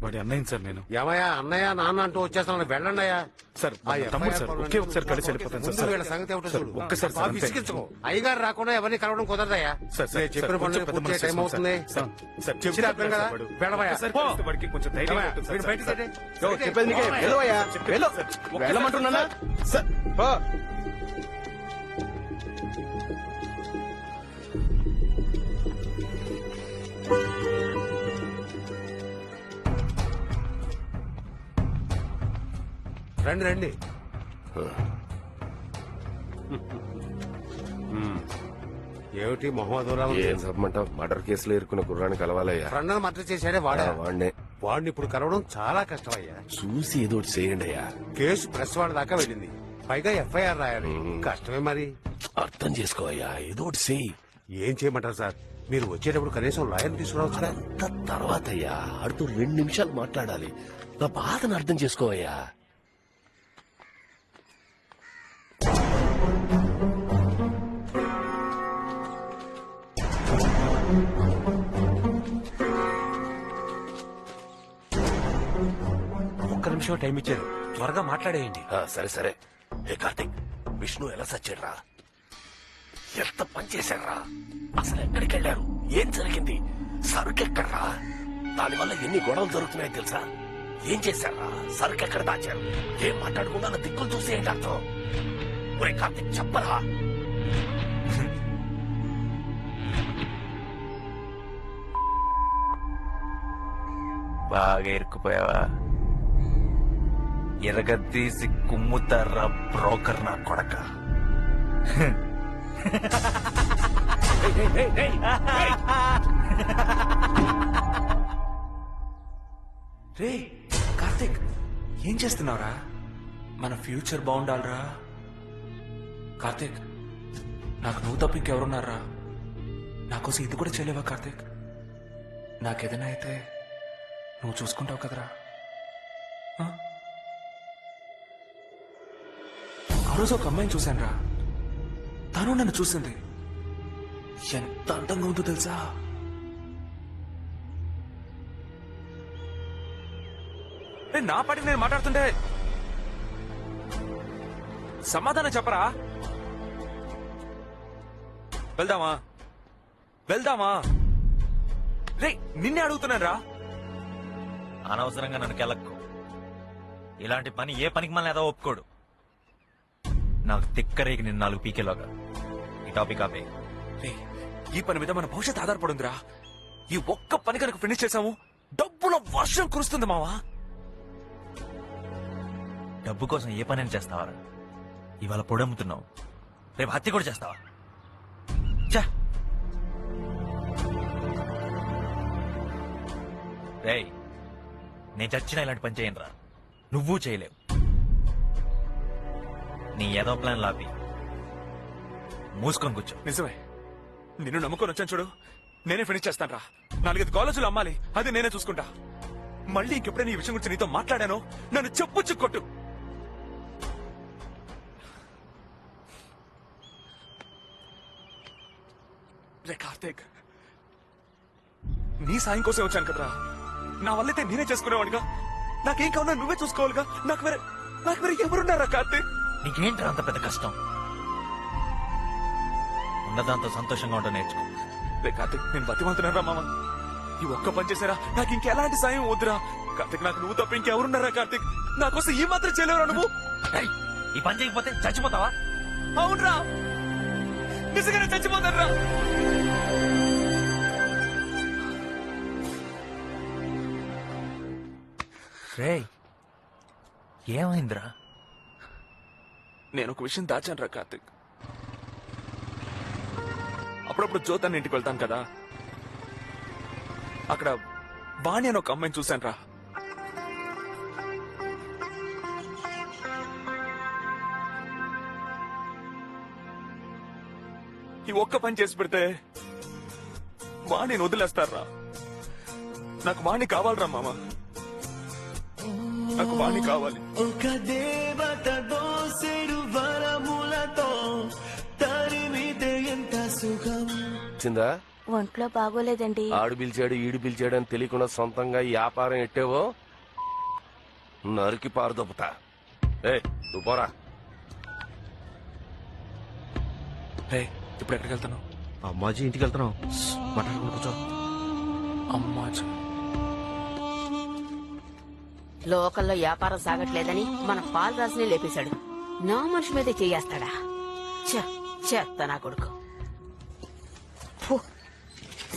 వాడి అన్నయ్య సార్ నేను. ఏమయ్యా అన్నయ్య నాన్న అంటూ వచ్చేస్తాను, వెళ్ళండి అయ్యా. సార్ ఆ తమ్ముడు FIR సార్, పనులన్నీ ఒకే ఒకసారి కలిసి వెళ్ళిపోతాను ముందు సార్. వీళ్ళ సంగతి ఏమిటో సార్, చూడు. ఒక్కసారి సార్, అంతే. విసిగించుకో. అయ్యగారు రాకుండా ఎవరిని కలవడం కుదరదయ్యా. సార్, సార్, నేను చెప్పిన సార్, పనులు కొంచెం పూర్తి పెద్ద టైం మనసు అవుతుంది. సార్, సార్, చెప్తే చిన్న అర్థం కదా, వాడు. వెళ్ళవయ్యా. ఒక్కసారి కలిస్తే వాడికి కొంచెం ధైర్యం ఏమయ్యా, ఉంటుంది వీడు సార్. బయటికి రండి. చెప్పేది నీకే. వెళ్ళవయ్యా, వెళ్ళు. వెళ్ళమంటున్నానా? సార్ పో. రండి రండి. ఏమిటి మొహమ్మద్ ఏం చెప్పమంటావు? మర్డర్ కేసులో ఇరుకున్న కుర్రాన్ని కలవాలయ్యా. ఫ్రెండ్ మర్డర్ చేశాడే వాడా? వాడినే. వాడిని ఇప్పుడు కలవడం చాలా కష్టమయ్యా. చూసి ఏదో ఒకటి చేయండి అయ్యా. కేసు ప్రెస్ వాళ్ళ దాకా వెళ్ళింది, పైగా ఎఫ్ఐఆర్ రాయాలి. కష్టమే మరి. అర్థం చేసుకో అయ్యా, ఏదో ఒకటి చెయ్యి. ఏం చేయమంటారు సార్? మీరు వచ్చేటప్పుడు కనీసం లాయర్ తీసుకురావచ్చు కదా. తర్వాత అయ్యా, ఆడుతూ 2 నిమిషాలు మాట్లాడాలి. నా బాధను అర్థం చేసుకోవయ్యా. ఒక్క నిమిషం టైం ఇచ్చారు, త్వరగా మాట్లాడేయండి. సరే సరే. హే కార్తిక్, విష్ణు ఎలా సచ్చాడ్రా? ఎంత పని చేశాడ్రా? అసలు ఎక్కడికి వెళ్ళారు? ఏం జరిగింది? సరుకెక్కడ్రా? దానివల్ల ఎన్ని గొడవలు జరుగుతున్నాయో తెలుసా? ఏం చేశారా? సరుకెక్కడ దాచారు? ఏం మాట్లాడకుండా నా దిక్కులు చూసి ఏంటి అర్థం? ఒరే కార్తిక్, చెప్పరా? బాగా ఇరుక్కుపోయావా? ఎరగదీసి కుమ్ముతారా బ్రోకర్ నా కొడక. రే కార్తిక్, ఏం చేస్తున్నావురా? మన ఫ్యూచర్ బాగుండాలరా కార్తిక్. నాకు నువ్వు తప్ప ఇంకెవరున్నారా? నాకోసం ఇది కూడా చేయలేవా కార్తీక్? నాకేదైనా అయితే నువ్వు చూసుకుంటావు కదరా? ఆ? ఆ రోజు ఒక అమ్మాయిని చూశానురా. తను నన్ను చూసింది. ఎంత అందంగా ఉందో తెలుసా? నా పాటికి నేను మాట్లాడుతుంటే సమాధానం చెప్పరా? వెళ్దామా? వెళ్దామా? రే నిన్నే అడుగుతున్నాను రా. అనవసరంగా నన్ను కెలక్కు. ఇలాంటి పని ఏ పనికి మళ్ళీ ఏదో ఒప్పుకోడు. నాకు తిక్కరేగి నిన్ను 4 పీకేలోగా ఈ టాపిక్ ఆపే. రే ఈ పని మీద మన భవిష్యత్ ఆధారపడుందిరా. ఈ ఒక్క పని కనుక ఫినిష్ చేసాము డబ్బుల వర్షం కురుస్తుంది మావా. డబ్బు కోసం ఏ పని చేస్తావా? ఇవాళ పొడమ్ముతున్నావు, రేపు హత్య కూడా చేస్తావా? రేయ్ నేను చచ్చినా ఇలాంటి పని చేయనురా. నువ్వు చేయలేవు. నీ ఏదో ప్లాన్ లాపి మూసుకొని కూర్చో. నిజమే, నిన్ను నమ్ముకొని వచ్చాను చూడు. నేనే ఫినిష్ చేస్తాను రా. 4-5 కాలేజీలు అమ్మాలి, అది నేనే చూసుకుంటా. మళ్ళీ ఇంకెప్పుడైనా ఈ విషయం గురించి నీతో మాట్లాడాను నన్ను చెప్పు కొట్టు. రే కార్తీక్, నీ సాయం కోసం వచ్చాను కదరా. నా వల్లైతే నేనే చేసుకునేవాడిగా. నాకేం కావాలన్నా నువ్వే చూసుకోవాలిగా. నాకు వేరే ఎవరున్నారా కార్తీక్? నీకేంట్రా అంత పెద్ద కష్టం? ఉన్నదాంతో సంతోషంగా ఉంటా నేర్చుకో. రే కార్తీక్, నేను బతిమాలుతున్నారా మామ? ఈ ఒక్క పని చేశారా? నాకు ఇంకెలాంటి సాయం వద్దురా కార్తీక్. నాకు నువ్వు తప్ప ఇంకెవరున్నారా కార్తీక్? నా కోసం ఈ మాత్రం చేయలేవురా నువ్వు? ఈ పని చేయకపోతే చచ్చిపోతావా? అవునరా, నిజంగానే చచ్చిపోతారా? రే ఏమైందిరా? నేను ఒక విషయం దాచాను రా కార్తీక్. అప్పుడప్పుడు జ్యోతాన్ని ఇంటికి వెళ్తాను కదా, అక్కడ వాణి అని ఒక అమ్మాయిని చూశాను రా. ఈ ఒక్క పని చేసి పెడితే వాణిని వదిలేస్తారా? నాకు వాణి కావాలరా మామ, నాకు వాణి కావాలి. ఒక దేవత దోసెడు వరములతో తరిమితే ఎంత సుఖం. చిందా ఒంట్లో బాగోలేదండి. ఆడు పిలిచాడు ఈడు పిలిచాడు అని తెలియకుండా సొంతంగా ఈ వ్యాపారం ఎట్టేవో నరికి పారుదొప్పుతా. నువ్వు పోరా. ఇప్పుడు ఎక్కడికి వెళ్తాను? అమ్మాజీ ఇంటికి వెళ్తున్నావు. మాట్లాడుకుని కూర్చో. అమ్మాజీ లోకల్లో వ్యాపారం సాగట్లేదని మన పాలరాజునే లేపేశాడు. నా మనిషి మీదే చేయేస్తాడా? చెత్త నా కొడుకు. ఫు,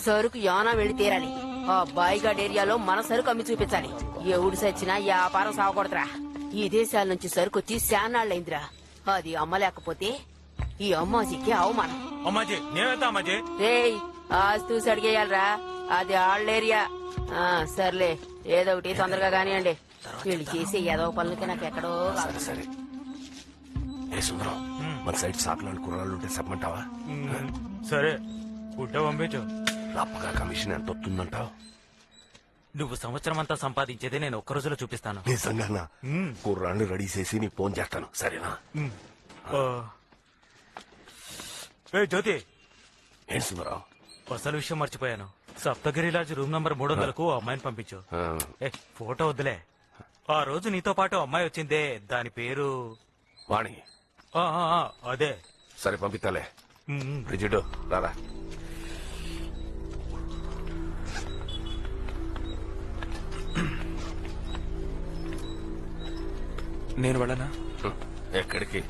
సరుకు యానా వెళ్లి తీరాలి. ఆ బాయిగాడ్ ఏరియాలో మన సరుకు అమ్మి చూపించాలి. ఎవడు సచ్చినా వ్యాపారం సాగకూడదురా. ఈ దేశాల నుంచి సరుకు వచ్చి శానాళ్ళైందిరా. అది అమ్మలేకపోతే ఈ అమ్మాజీకి అవమానం. అమ్మాజీ నేనెళ్తా అమ్మాజీ. రేయ్ ఆస్తూసి అడిగేయాలరా, అది ఆళ్ళ ఏరియా. సర్లే ఏదో ఒకటి తొందరగా కానివ్వండి. వీళ్ళు చేసే ఏదో పనులకి నాకు ఎక్కడో సరే ఏ సుందరం, మన సైడ్ సాకులాంటి కుర్రాళ్ళు ఉంటే చెప్పమంటావా? సరే గుడ్డ పంపించు. రప్పగా కమిషన్ ఎంత వస్తుందంటావు? నువ్వు సంవత్సరం అంతా సంపాదించేది నేను ఒక్క రోజులో చూపిస్తాను. నిజంగానా? కుర్రాళ్ళు రెడీ చేసి నీకు ఫోన్ చేస్తాను, సరేనా? జ్యోతి, ఏంటి సుందరం? అసలు విషయం మర్చిపోయాను. సప్తగిరి లాడ్జ్ రూమ్ నంబర్ 300కు అమ్మాయిని పంపించు. ఫోటో వద్దులే. ఆ రోజు నీతో పాటు అమ్మాయి వచ్చిందే, దాని పేరు వాణి. అదే. సరే పంపిస్తాలే. రిజిడు రారా. నేను వెళ్ళనా? ఎక్కడికి?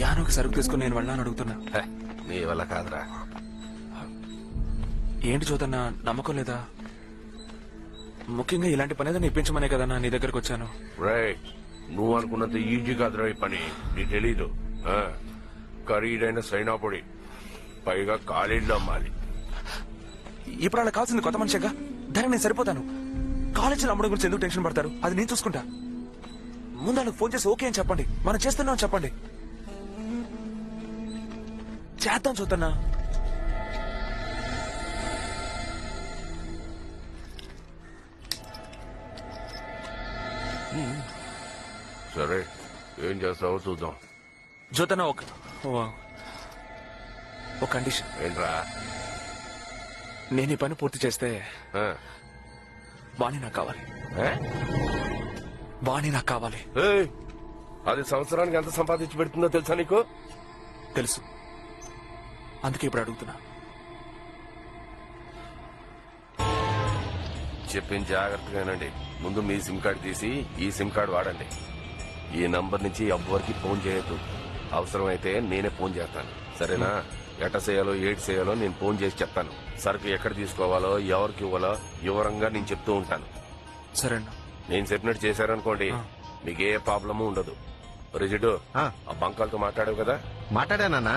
యానోకి సరుకు తీసుకుని నేను వెళ్ళాను అడుగుతున్నా. నీ వల్ల కాదురా. ఏంటి చూదన్నా, నమ్మకం లేదా? ముఖ్యంగా ఇలాంటి పని ఏదైనా ఇప్పించమనే కదన్నా నీ దగ్గరకు వచ్చాను. నువ్వు అనుకున్నంత ఈజీ కాదురా ఈ పని. నీ తెలీదు. ఖరీదైన సైనా పొడి, పైగా కాలేజీలో అమ్మాలి. ఇప్పుడు అలా కావాల్సింది కొత్త మనిషిగా. దానికి నేను సరిపోతాను. కాలేజీలో అమ్మడం గురించి ఎందుకు టెన్షన్ పడతారు? అది నేను చూసుకుంటా. ముందు వాళ్ళకి ఫోన్ చేసి ఓకే అని చెప్పండి, మనం చేస్తున్నాం చెప్పండి. చేద్దాం చూద్దన్నా. సరే ఏం చేస్తావో చూద్దాం. జ్యోతన్న ఒక కండిషన్. ఏంట్రా? నేను ఈ పని పూర్తి చేస్తే ఆ? వాణి నాకు కావాలి. ఏ? వాణి నాకు కావాలి. ఏయ్, అది సంవత్సరానికి ఎంత సంపాదించి పెడుతుందో తెలుసా నీకు? తెలుసు, అందుకే ఇప్పుడు అడుగుతున్నా. చెప్పింది జాగ్రత్తగానండి. ముందు మీ సిమ్ కార్డు తీసి ఈ సిమ్ కార్డు వాడండి. ఈ నంబర్ నుంచి ఎవ్వరికి ఫోన్ చేయొద్దు. అవసరమైతే నేనే ఫోన్ చేస్తాను, సరేనా? ఎట చేయాలో ఏటి చేయాలో నేను ఫోన్ చేసి చెప్తాను. సరుకు ఎక్కడ తీసుకోవాలో ఎవరికి ఇవ్వాలో వివరంగా నేను చెప్తూ ఉంటాను. సరే, నేను చెప్పినట్టు చేశారనుకోండి మీకే ప్రాబ్లము ఉండదు. రిజిడు, ఆ బంకాలతో మాట్లాడావు కదా? మాట్లాడానన్నా.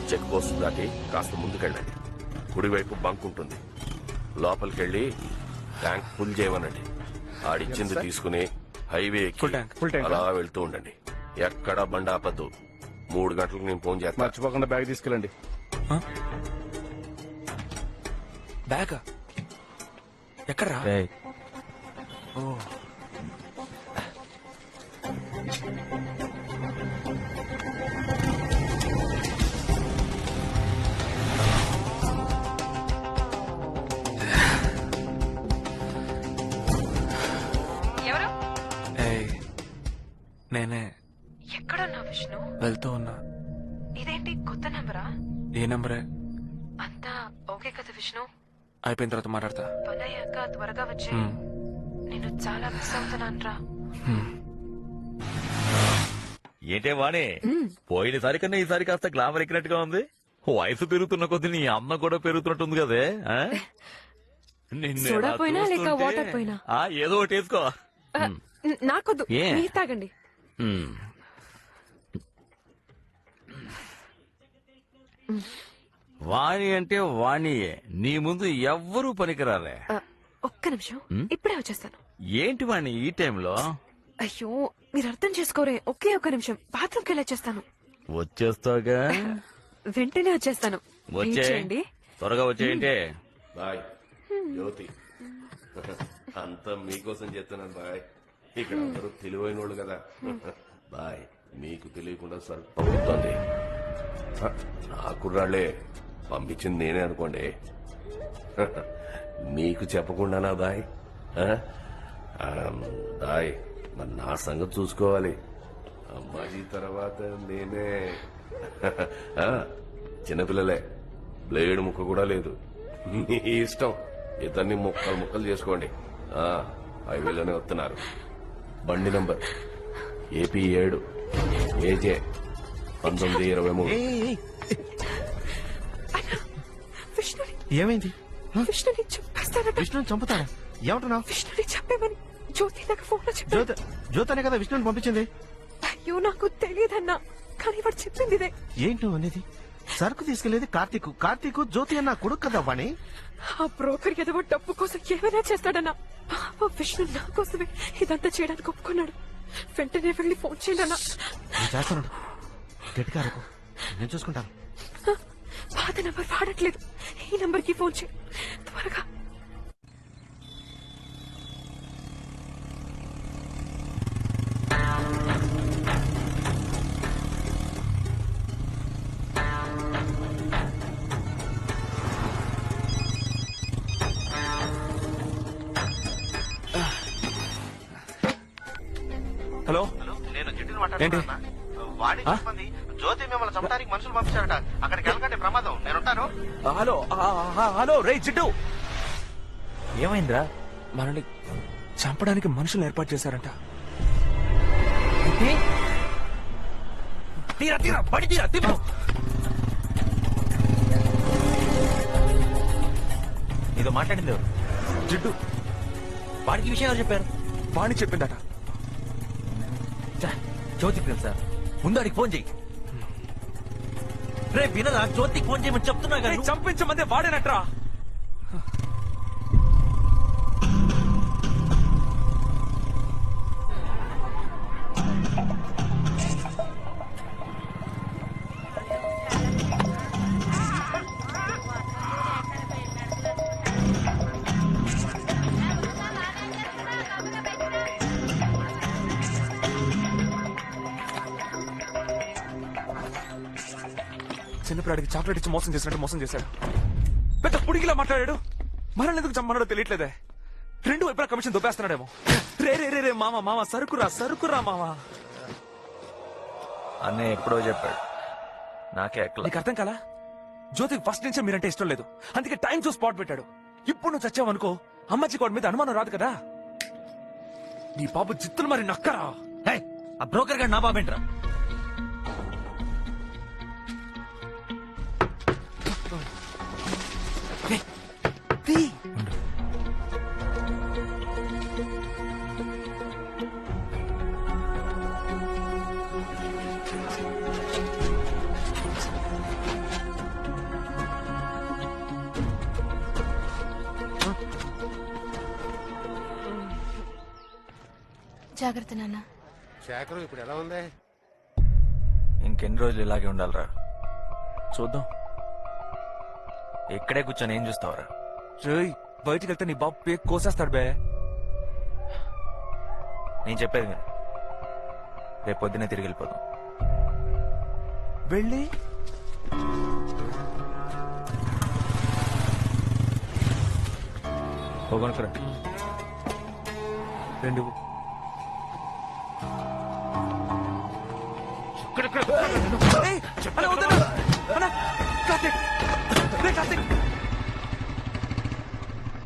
చెక్ పోస్ట్ దాటి కాస్త ముందుకెళ్ళండి. కుడివైపు బంక్ ఉంటుంది. లోపలికెళ్ళి ట్యాంక్ ఫుల్ చేయమనండి. ఆడిచ్చింది తీసుకుని హైవే ఎక్కి అలా వెళ్తూ ఉండండి. ఎక్కడా బండి ఆపద్దు. 3 గంటలకు నేను ఫోన్ చేస్తాను. మర్చిపోకుండా బ్యాగ్ తీసుకెళ్ళండి. బ్యాగ్ ఎక్కడ్రా? ఓ, ఎవరు? ఏయ్, నేనే. ఎక్కడున్నా విష్ణు? వెళ్తూ ఉన్నా. ఇదేంటి కొత్త నంబరా? ఏ నంబరే? అంతా ఓకే కదా విష్ణు? అయిపోయిన తర్వాత మాట్లాడతా. పని అయ్యాక త్వరగా వచ్చే. హ్మ్. నేను చాలా మిస్ అవుతున్నానురా. ఏంటే వాణి, పోయినసారి కన్నా ఈసారి కాస్త గ్లామర్ ఎక్కినట్టుగా ఉంది. వయసు పెరుగుతున్న కొద్ది నీ అమ్మ కూడా పెరుగుతున్నట్టుంది కదే. ఆ? నిన్ను సోడా ఎలా పోయినా లేక చూస్తుంటే- వాటర్ పోయినా? ఆ, ఏదో ఒకటి వేసుకో. నాకొద్దు, ఏ? మీరు తాగండి. ఉమ్. వాణి అంటే వాణియే, నీ ముందు ఎవ్వరూ పనికిరాలే. ఒక్క నిమిషం, ఇప్పుడే వచ్చేస్తాను. ఏంటి వాణి ఈ టైంలో? అయ్యో, మీరు అర్థం చేసుకోరే. ఒకే ఒక్క నిమిషం, బాత్రూమ్కి వెళ్ళొచ్చేస్తాను. వచ్చేస్తాగా. వెంటనే వచ్చేస్తాను. వచ్చే, వెయిట్ చేయండి. త్వరగా వచ్చేయంటే. బాయ్ జ్యోతి, అంతా మీకోసం చెప్తున్నాను బాయ్. ఇక్కడ అందరూ తెలివైన వాళ్ళు కదా. బాయ్, మీకు తెలియకుండా సరిపోతుంది. నా కుర్రాళ్లే పంపించింది నేనే అనుకోండి. నీకు చెప్పకుండానా బాయ్? బాయ్, మరి నా సంగతి చూసుకోవాలి. అమ్మాజీ తర్వాత నేనే. చిన్నపిల్లలే, బ్లేడ్ ముక్క కూడా లేదు. మీ ఇష్టం, ఇద్దరిని ముక్కలు ముక్కలు చేసుకోండి. హైవేలోనే వస్తున్నారు. బండి నంబర్ ఏపీ 7 ఏజే 1923. విష్ణుని ఏమైంది? విష్ణుని చంపేస్తానట. విష్ణుని చంపుతాడా? ఏమంటున్నావు? విష్ణుని చంపేమని జ్యోతి నాకు ఫోన్ లో చెప్పాడు. జ్యోతనే కదా విష్ణుని పంపించింది. అయ్యో, నాకు తెలియదన్నా, కానీ వాడు చెప్పింది ఇదే. ఏంటో అనేది? సరుకు తీసుకెళ్లేది కార్తీక్ జ్యోతి అన్న కొడుకు కదా వాణి. ఆ బ్రోకర్ ఏదో డబ్బు కోసం ఏమైనా చేస్తాడన్నా. ఆ విష్ణు నా కోసమే ఇదంతా చేయడానికి ఒప్పుకున్నాడు. వెంటనే వెళ్ళి ఫోన్ చేయండి అన్నా. నేను చేస్తాను, గట్టిగా అరకు, నేను చూసుకుంటాను. పాత నంబర్ వాడట్లేదు, ఈ నంబర్ కి ఫోన్ చేయి త్వరగా. హలో, నేను జిడ్డుని ఏంటి? వాడి చెప్పండి, జ్యోతి మిమ్మల్ని చంపడానికి మనుషులు పంపించారట. అక్కడికి వెళ్ళకండి, ప్రమాదం. నేనుంటాను. హలో, హలో, రే జిడ్డు. ఏమైందిరా? మనల్ని చంపడానికి మనుషులు ఏర్పాటు చేశారంట. తీరా తీరా, పడి తీరా, తిప్పు. నీతో మాట్లాడింది ఎవరు? జిడ్డు. వాడికి విషయం ఎవరు చెప్పారు? వాణి చెప్పిందట. జ్యోతికి తెలుసా? ముందు వాడికి ఫోన్ చెయ్యి. రే వినరా, జ్యోతికి ఫోన్ చేయమని చెప్తున్నా కదా. చంపించమందే వాడేనట్రా. చిన్నపిల్లాడికి చాక్లెట్ ఇచ్చి మోసం చేసినట్టు మోసం చేశాడు. పెద్ద పుడిగిలా మాట్లాడాడు. మనల్ని ఎందుకు చమ్మన్నాడో తెలియట్లేదే. రెండు వైపులా కమిషన్ దొబ్బేస్తున్నాడేమో. రే రే రే రే మామ మామ సరుకురా మామ. అన్నయ్య ఎప్పుడో చెప్పాడు, నాకే ఎక్కల. నీకు అర్థం కాలా? జ్యోతికి ఫస్ట్ నుంచే మీరంటే ఇష్టం లేదు, అందుకే టైం చూసి స్పాట్ పెట్టాడు. ఇప్పుడు నువ్వు చచ్చావనుకో అమ్మాజీ కోడి మీద అనుమానం రాదు కదా. నీ బాబు జిత్తులు మరి నక్కరా. ఆ బ్రోకర్ గారు నా బాబేంట్రా? జాగ్రత్త నాన్న. శేఖరం ఇప్పుడు ఎలా ఉంది? ఇంకెన్ని రోజులు ఇలాగే ఉండాలిరా? చూద్దాం. ఇక్కడే కూర్చొని ఏం చూస్తావరా? బయటికి వెళ్తే నీ బాబు పేక్ కోసేస్తాడు బే. నేను చెప్పేది విను. రేపు పొద్దునే తిరిగి వెళ్ళిపోదాం. వెళ్ళి పోగొనుకురా. రెండు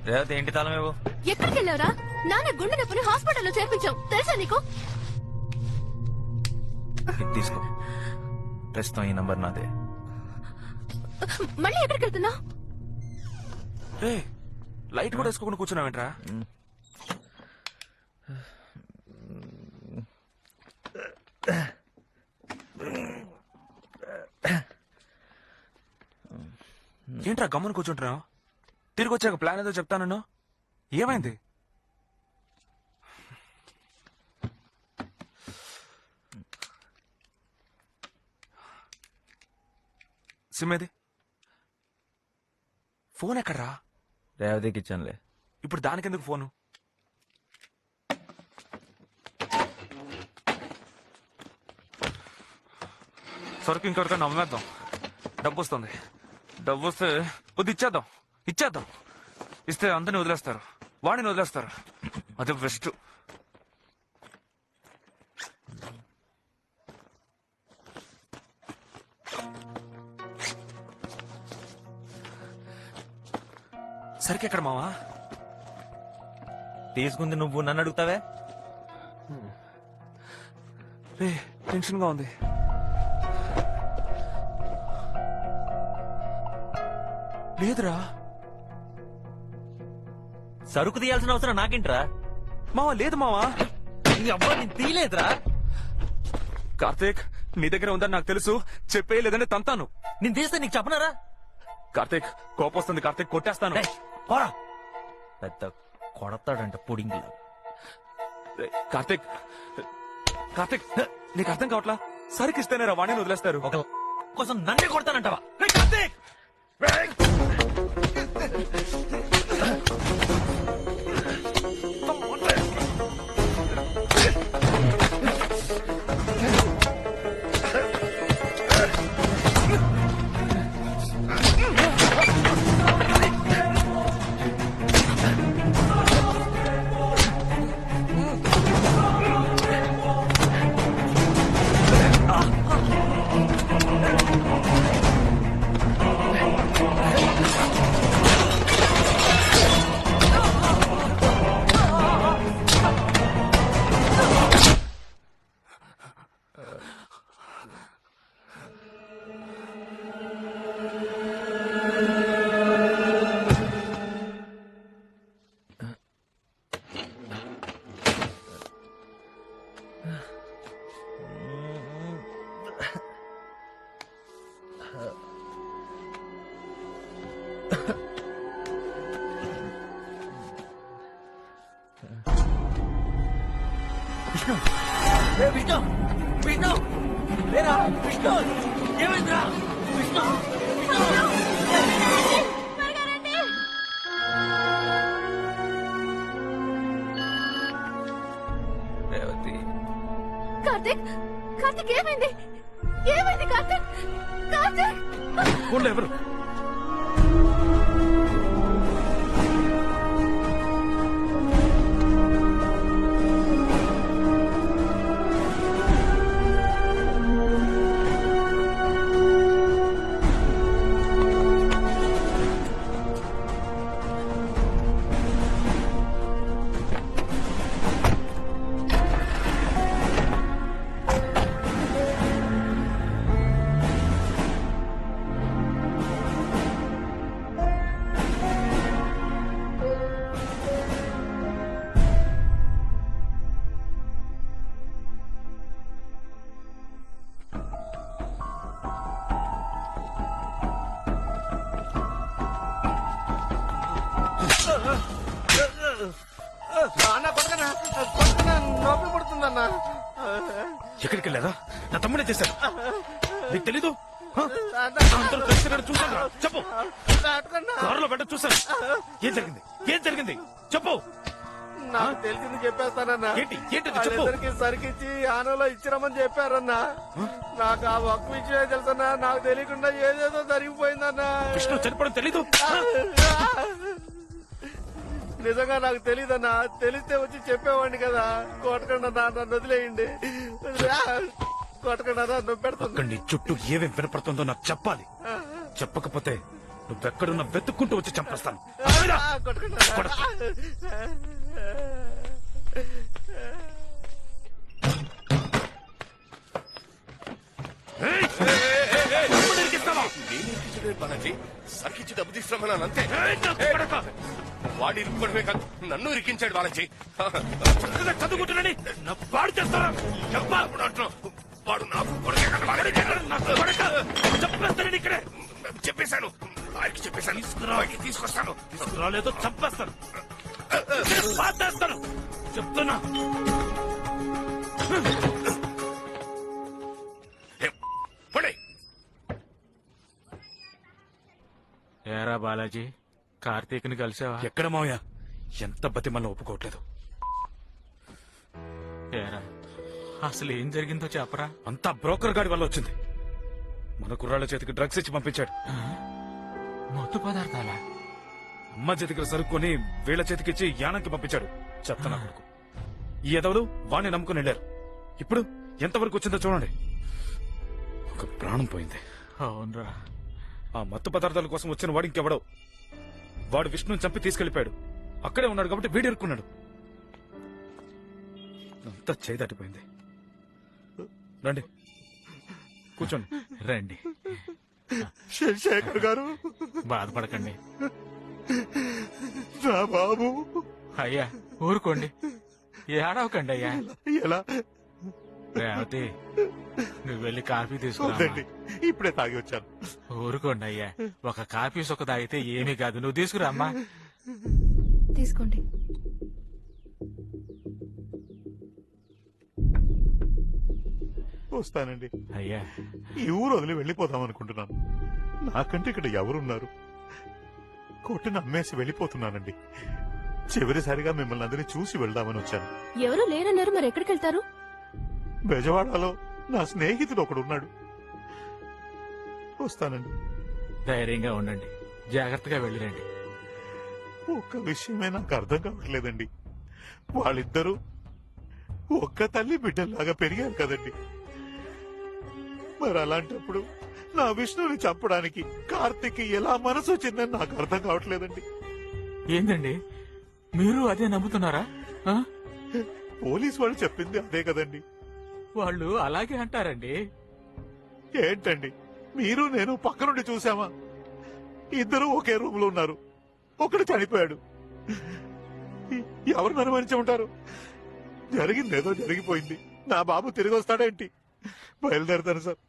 రేవతి ఏంటి తాళం ఇవ్వు. ఎక్కడికి వెళ్ళావురా? నాన్న గుండె నొప్పిని హాస్పిటల్లో చేర్పించాం తెలుసా నీకు? ఇది తీసుకో. ప్రస్తుతం ఈ నంబర్ నాదే. మళ్ళీ ఎక్కడికి వెళ్తున్నావు? లైట్ కూడా వేసుకోకుండా కూర్చున్నావేంట్రా? ఏంట్రా గమ్మున కూర్చుంటున్నావు? తిరిగి వచ్చాక ప్లాన్ ఏదో చెప్తానన్నా, ఏమైంది? సిమ్మేది? ఫోన్ ఎక్కడ్రా? రేవతికి ఇచ్చానులే. ఇప్పుడు దానికెందుకు ఫోను? సరుకు ఇంకొకరికన్నా నమ్మేద్దాం. డబ్బు వస్తుంది. డబ్బు వస్తే వద్దు ఇచ్చేద్దాం. ఇస్తే అందరిని వదిలేస్తారు, వాడిని వదిలేస్తారు. అదే బెస్ట్. సరికెక్కడ మావా? తీసుకుంది నువ్వు నన్ను అడుగుతావే? టెన్షన్ గా ఉంది. లేదురా, సరుకు తీయాల్సిన అవసరం నాకేంట్రా? మావా లేదు మావా. తీయలేదురా. కార్తీక్ నీ దగ్గర ఉందని నాకు తెలుసు, చెప్పే లేదని తంతాను. నేను తీస్తే నీకు చెప్పనారా? కార్తీక్ కోపం వస్తుంది. కార్తీక్ కొట్టేస్తాను. పెద్ద కొడతాడంట పుడింగ్. కార్తీక్ నీకు అర్థం కావట్లా? సరికిస్తేనే రా వాడిని వదిలేస్తారు. ఒక కోసం నన్నే కొడతానంటావా? కార్తీక్ విష్ణు విష్ణు లేరా? విష్ణు ఏమైందిరా? విష్ణు కార్తీక్ ఏమైంది? ఏమైంది కార్తీక్? కార్తీక్! ఫోన్లో ఎవరు? అన్న కొట్టకనా కొట్టకనా నొప్పి పడుతుందన్నా. ఎక్కడికి వెళ్ళారా? నా తమ్ముడే చేశారు. నీకు తెలీదు? అందరూ కలిసి చూసాను. చెప్పు. కారులో పెట్ట చూసాను. ఏం జరిగింది? ఏం జరిగింది? చెప్పు. నాకు తెలిసింది చెప్పేస్తానన్నా. ఏంటి? ఏంటి? చెప్పు. వాళ్ళిద్దరికి సరికిచ్చి ఆనలో ఇచ్చిరమని చెప్పారన్నా. నాకు ఆ ఒక్క విషయమే తెలుసన్నా. నాకు తెలియకుండా ఏదేదో జరిగిపోయిందన్నా. విష్ణు చనిపోవడం తెలీదు? నిజంగా నాకు తెలీదన్నా. తెలిస్తే వచ్చి చెప్పేవాడిని కదా. కొట్టకుండా నన్ను వదిలేయండి. కొట్టకుండా నన్ను పెడుతుంది. అక్కడ నీ చుట్టూ ఏమేం వినపడుతుందో నాకు చెప్పాలి. చెప్పకపోతే నువ్వెక్కడున్నా వెతుక్కుంటూ వచ్చి చంపేస్తాను. కొట్టకుండా బాలాజీ సరికిచ్చి డబ్బు తీసుకురామన్నాను అంతే. వాడు ఇరుక్కోవడమే కాదు నన్ను ఇరికించాడు బాలాజీ. చదువుకుంటున్నాని పాడు చేస్తారా? వాడు నాకు చెప్పేస్తాను. ఇక్కడే చెప్పేశాను. ఆయనకి చెప్పేశాను. తీసుకొస్తాను. తీసుకురాలేదో చంపేస్తాను. పాతేస్తాను. చెప్తున్నా. ఏరా బాలాజీ, కార్తీక్ ని కలిసావా? ఎక్కడ మావయ్య? ఎంత బతిమల్లో ఒప్పుకోవట్లేదు. ఏరా అసలు ఏం జరిగిందో చెప్పరా. అంతా బ్రోకర్ గాడి వల్ల వచ్చింది. మన కుర్రాళ్ళ చేతికి డ్రగ్స్ ఇచ్చి పంపించాడు. మత్తు పదార్థాలా? అమ్మ చేతికి సరుక్కొని వీళ్ళ చేతికిచ్చి యానంకి పంపించాడు. చెప్తా నా కొడుకు. ఈ ఎదవలు వాణ్ణి నమ్ముకుని వెళ్ళారు. ఇప్పుడు ఎంతవరకు వచ్చిందో చూడండి. ఒక ప్రాణం పోయింది. అవునరా. ఆ మత్తు పదార్థాల కోసం వచ్చిన వాడు ఇంకెవడో. వాడు విష్ణుని చంపి తీసుకెళ్లిపోయాడు. అక్కడే ఉన్నాడు కాబట్టి వీడు ఇరుక్కున్నాడు. అంతా చేయి దాటిపోయింది. రండి కూర్చోండి. రండి. శేఖర్ గారు బాధపడకండి. నా బాబు. అయ్యా ఊరుకోండి, ఏడవకండి అయ్యా. ఎలా? రేవతి నువ్వు వెళ్ళి కాఫీ తీసుకురా. ఇప్పుడే తాగి వచ్చాను. ఊరుకోండి అయ్యా, ఒక కాఫీ సొక్క తాగితే ఏమీ కాదు. నువ్వు తీసుకురా అమ్మా. తీసుకోండి. వస్తానండి. అయ్యా ఈ ఊరు వదిలి వెళ్ళిపోదాం అనుకుంటున్నాను. నాకంటే ఇక్కడ ఎవరున్నారు? కొట్టుని అమ్మేసి వెళ్ళిపోతున్నానండి. చివరిసారిగా మిమ్మల్ని అందరినీ చూసి వెళ్దామని వచ్చాను. ఎవరు లేరన్నారు, మరి ఎక్కడికి వెళ్తారు? బెజవాడలో నా స్నేహితుడు ఒకడున్నాడు. వస్తానండి. ధైర్యంగా ఉండండి, జాగ్రత్తగా వెళ్ళిరండి. ఒక్క విషయమే నాకు అర్థం కావట్లేదండి. వాళ్ళిద్దరూ ఒక్క తల్లి బిడ్డల్లాగా పెరిగారు కదండి. మరి అలాంటప్పుడు నా విష్ణుని చంపడానికి కార్తీక్ ఎలా మనసు వచ్చిందని నాకు అర్థం కావట్లేదండి. ఏందండి మీరు అదే నమ్ముతున్నారా? పోలీస్ వాళ్ళు చెప్పింది అదే కదండి. వాళ్ళు అలాగే అంటారండి. ఏంటండి మీరు నేను పక్క నుండి చూసామా? ఇద్దరు ఒకే రూమ్ లో ఉన్నారు. ఒకడు చనిపోయాడు. ఎవరిని అనుమానించి ఉంటారు? జరిగిందేదో జరిగిపోయింది. నా బాబు తిరిగి వస్తాడేంటి? బయలుదేరుతాను సార్.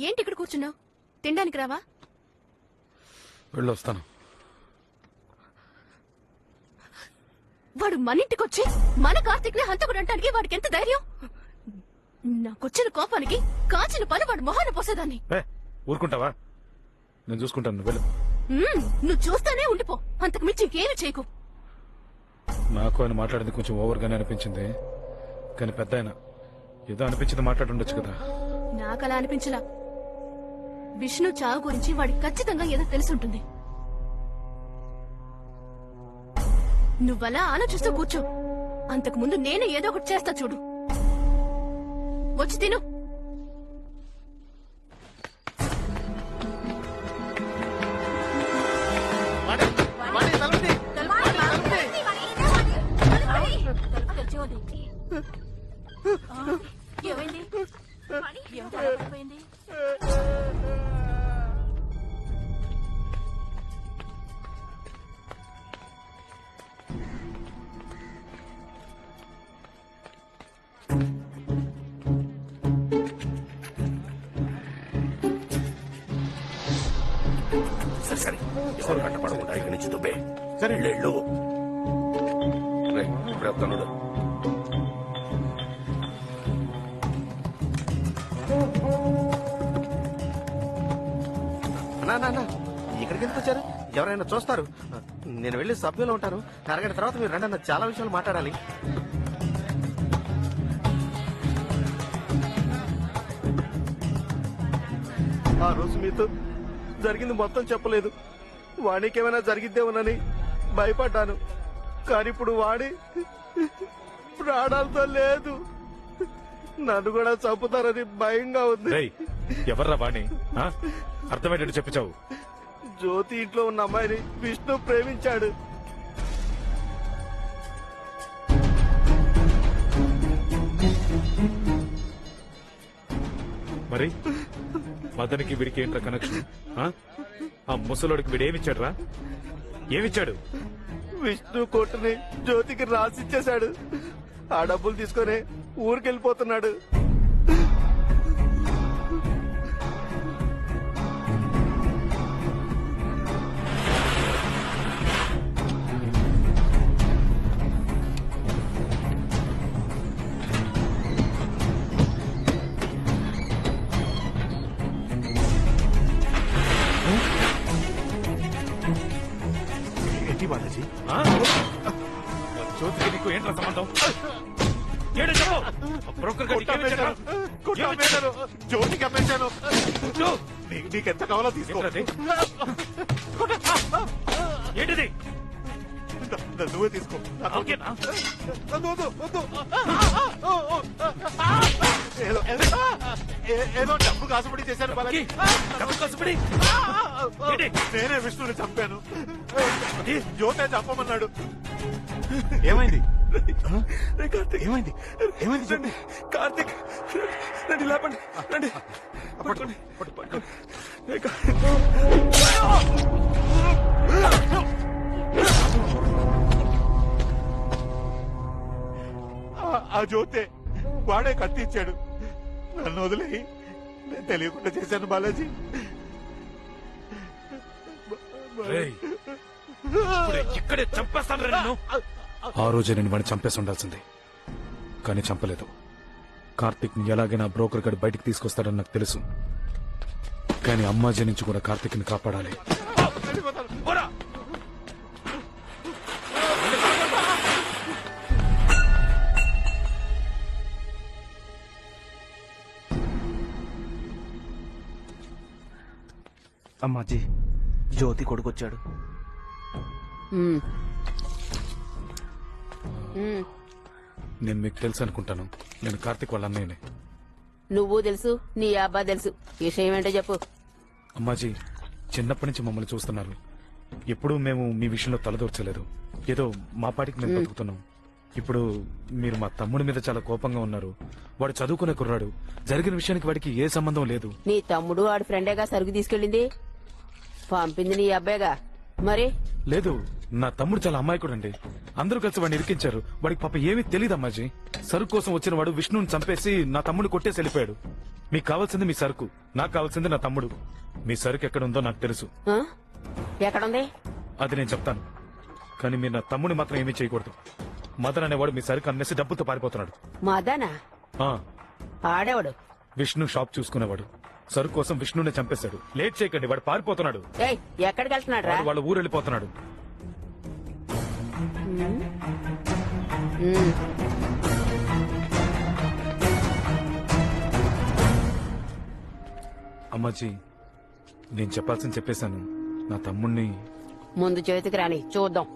ఏంటి ఇక్కడ కూర్చున్నావు? తినడానికి రావా? వెళ్ళొస్తాను. వాడు మన ఇంటికొచ్చి మన కార్తీక్ ని హంతకుడు అంటానికి వాడికి ఎంత ధైర్యం? నాకొచ్చిన కోపానికి కాచిన పని వాడు మొహాన పోసేదాన్ని. ఊరుకుంటావా? నేను చూసుకుంటాను, వెళ్ళు. నువ్వు చూస్తానే ఉండిపో, అంతకు మించి ఇంకేమి చేయకు. నాకు ఆయన మాట్లాడింది కొంచెం ఓవర్ గానే అనిపించింది, కానీ పెద్ద ఆయన ఏదో అనిపించింది మాట్లాడుండొచ్చు కదా. నాకలా అనిపించలా. విష్ణు చావు గురించి వాడికి ఖచ్చితంగా ఏదో తెలుసుంటుంది. నువ్వలా ఆలోచిస్తూ కూర్చో, అంతకు ముందు నేను ఏదో ఒకటి చేస్తా చూడు. వచ్చి తిను. ఏమైంది? సరే సరే, ఎవరు కట్టపడకుండా ఇక్కడి నుంచి దుబ్బే. సరే. వెళ్ళు. తమ్ముడు, అన్నా ఇక్కడికి ఎందుకు వచ్చారు? ఎవరైనా చూస్తారు. నేను వెళ్ళి సభ్యులు ఉంటాను. అరగంట తర్వాత మీరు రండి అన్న, చాలా విషయాలు మాట్లాడాలి. ఆ రోజు మీతో జరిగింది మొత్తం చెప్పలేదు. వాడికి ఏమైనా జరిగిద్దేమోనని భయపడ్డాను. కానీ ఇప్పుడు వాడి ప్రాణాలతో లేదు. నన్ను కూడా చంపుతారని భయంగా ఉంది. ఎవర్రా వాణి? అర్థమయ్యేటట్టు చెప్పించావు. జ్యోతి ఇంట్లో ఉన్న అమ్మాయిని విష్ణు ప్రేమించాడు. మరి మదనికి వీడికి ఏంట్రా కనెక్షన్? ఆ ముసలోడికి వీడేమిచ్చాడు రా? ఏమిచ్చాడు? విష్ణు కొట్టుని జ్యోతికి రాసిచ్చేశాడు. ఆ డబ్బులు తీసుకొని ఊరికెళ్ళిపోతున్నాడు. ఏంటి బాలాజీ? జ్యోతికి నీకు ఏంట్రా సంబంధం? బ్రోకర్ జ్యోతికి అమ్మేశాను. నీకెంత కావాలో తీసుకో. ఏంటిది? నువ్వే తీసుకో. ఓకేనా? ఏదో డబ్బు కాసుపడి చేశాను బాలాజీ. డబ్బు కాసుపడి? నేనే విష్ణుని చంపాను. జ్యోతే చంపమన్నాడు. ఏమైంది? ఏమైంది? ఏమైంది చెప్పు. కార్తీక్, రండి లేపండి, రండి. పట్టుకోండి. ఆ జ్యోతే వాడే కత్తిచ్చాడు. నన్ను వదిలేయి, నేను తెలియకుండా చేశాను బాలాజీ. ఇక్కడే చంపేస్తాను నేను. ఆ రోజే నేను వాడిని చంపేసి ఉండాల్సింది, కానీ చంపలేదు. కార్తిక్ ని ఎలాగైనా బ్రోకర్ గడి బయటికి తీసుకొస్తాడని నాకు తెలుసు, కానీ అమ్మాజీ నుంచి కూడా కార్తిక్ ని కాపాడాలి. అమ్మాజీ, జ్యోతి కొడుకొచ్చాడు. నేను మీకు తెలుసు అనుకుంటాను. నేను కార్తిక్ వాళ్ళ అన్నయ్యనే. నువ్వు తెలుసు, నీ అబ్బా తెలుసు. విషయం ఏంటో చెప్పు. అమ్మాజీ, చిన్నప్పటి నుంచి మమ్మల్ని చూస్తున్నారు. ఎప్పుడూ మేము మీ విషయంలో తలదూర్చలేదు. ఏదో మా పాటికి మేము బతుకుతున్నాం. ఇప్పుడు మీరు మా తమ్ముడి మీద చాలా కోపంగా ఉన్నారు. వాడు చదువుకునే కుర్రాడు. జరిగిన విషయానికి వాడికి ఏ సంబంధం లేదు. నీ తమ్ముడు ఆడి ఫ్రెండేగా సరుకు తీసుకెళ్ళింది, పంపింది నీ అబ్బాయిగా. మరి లేదు, నా తమ్ముడు చాలా అమాయకుడండి. అందరూ కలిసి వాడిని ఇరికించారు. వాడికి పాప ఏమీ తెలియదు అమ్మాజీ. సరుకు కోసం వచ్చిన వాడు విష్ణుని చంపేసి నా తమ్ముడు కొట్టేసి వెళ్ళిపోయాడు. మీకు కావాల్సింది మీ సరుకు, నాకు కావాల్సింది నా తమ్ముడు. మీ సరుకు ఎక్కడ ఉందో నాకు తెలుసు. ఆ? ఎక్కడుంది? అది నేను చెప్తాను, కానీ మీరు నా తమ్ముడిని మాత్రం ఏమీ చేయకూడదు. మదన్ అనేవాడు మీ సరుకు అమ్మేసి డబ్బుతో పారిపోతున్నాడు. మదనా? ఆ, ఆడేవాడు. విష్ణు షాప్ చూసుకునేవాడు. సరుకు కోసం విష్ణునే చంపేశాడు. లేట్ చేయకండి, వాడు పారిపోతున్నాడు. ఏయ్, ఎక్కడికి వెళ్తున్నాడు రా? వాడు వాళ్ళ ఊరు వెళ్ళిపోతున్నాడు. అమ్మాజీ, నేను చెప్పాల్సింది చెప్పేశాను. నా తమ్ముణ్ణి ముందు చేతికి రాని చూద్దాం.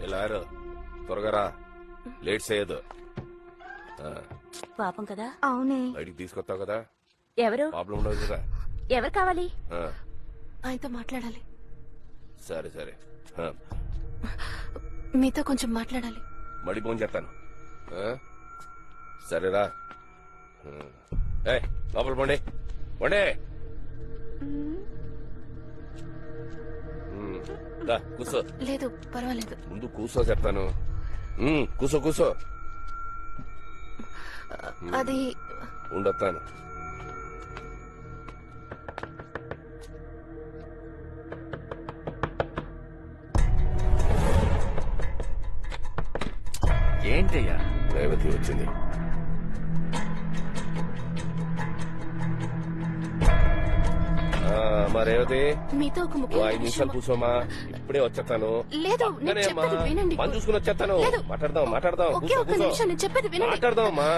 ఎలారు త్వరగా రా, లేట్ చేయదు. పాపం కదా. అవునే. బయటికి తీసుకొస్తావు కదా, ఎవరు? ప్రాబ్లం ఉండదు కదా. ఎవరు కావాలి? ఆ, ఆయనతో మాట్లాడాలి. సరే సరే. ఆ, మీతో కొంచెం మాట్లాడాలి. మడి ఫోన్ చేస్తాను. ఆ, సరేరా. ఏ లోపల పోండి పోండి. దా, కూర్చో. లేదు పర్వాలేదు. ముందు కూర్చో చెప్తాను. కూర్చో కూర్చో. అది ఉండొస్తాను. ఏంటయ్యా? రేవతి వచ్చింది. మా రేవతి, మీతో ఒక ఓ ముఖ్యమైన 5 నిమిషాలు విషయం. కూర్చోమా, ఇప్పుడే వచ్చేస్తాను. లేదు, నేను చెప్పేది వినండి. పని చూసుకుని వచ్చేస్తాను. లేదు. మాట్లాడదాం. ఒకే కూర్చో, ఒక్క కూర్చో. నిమిషం, నేను చెప్పేది వినండి. మాట్లాడదామమ్మా.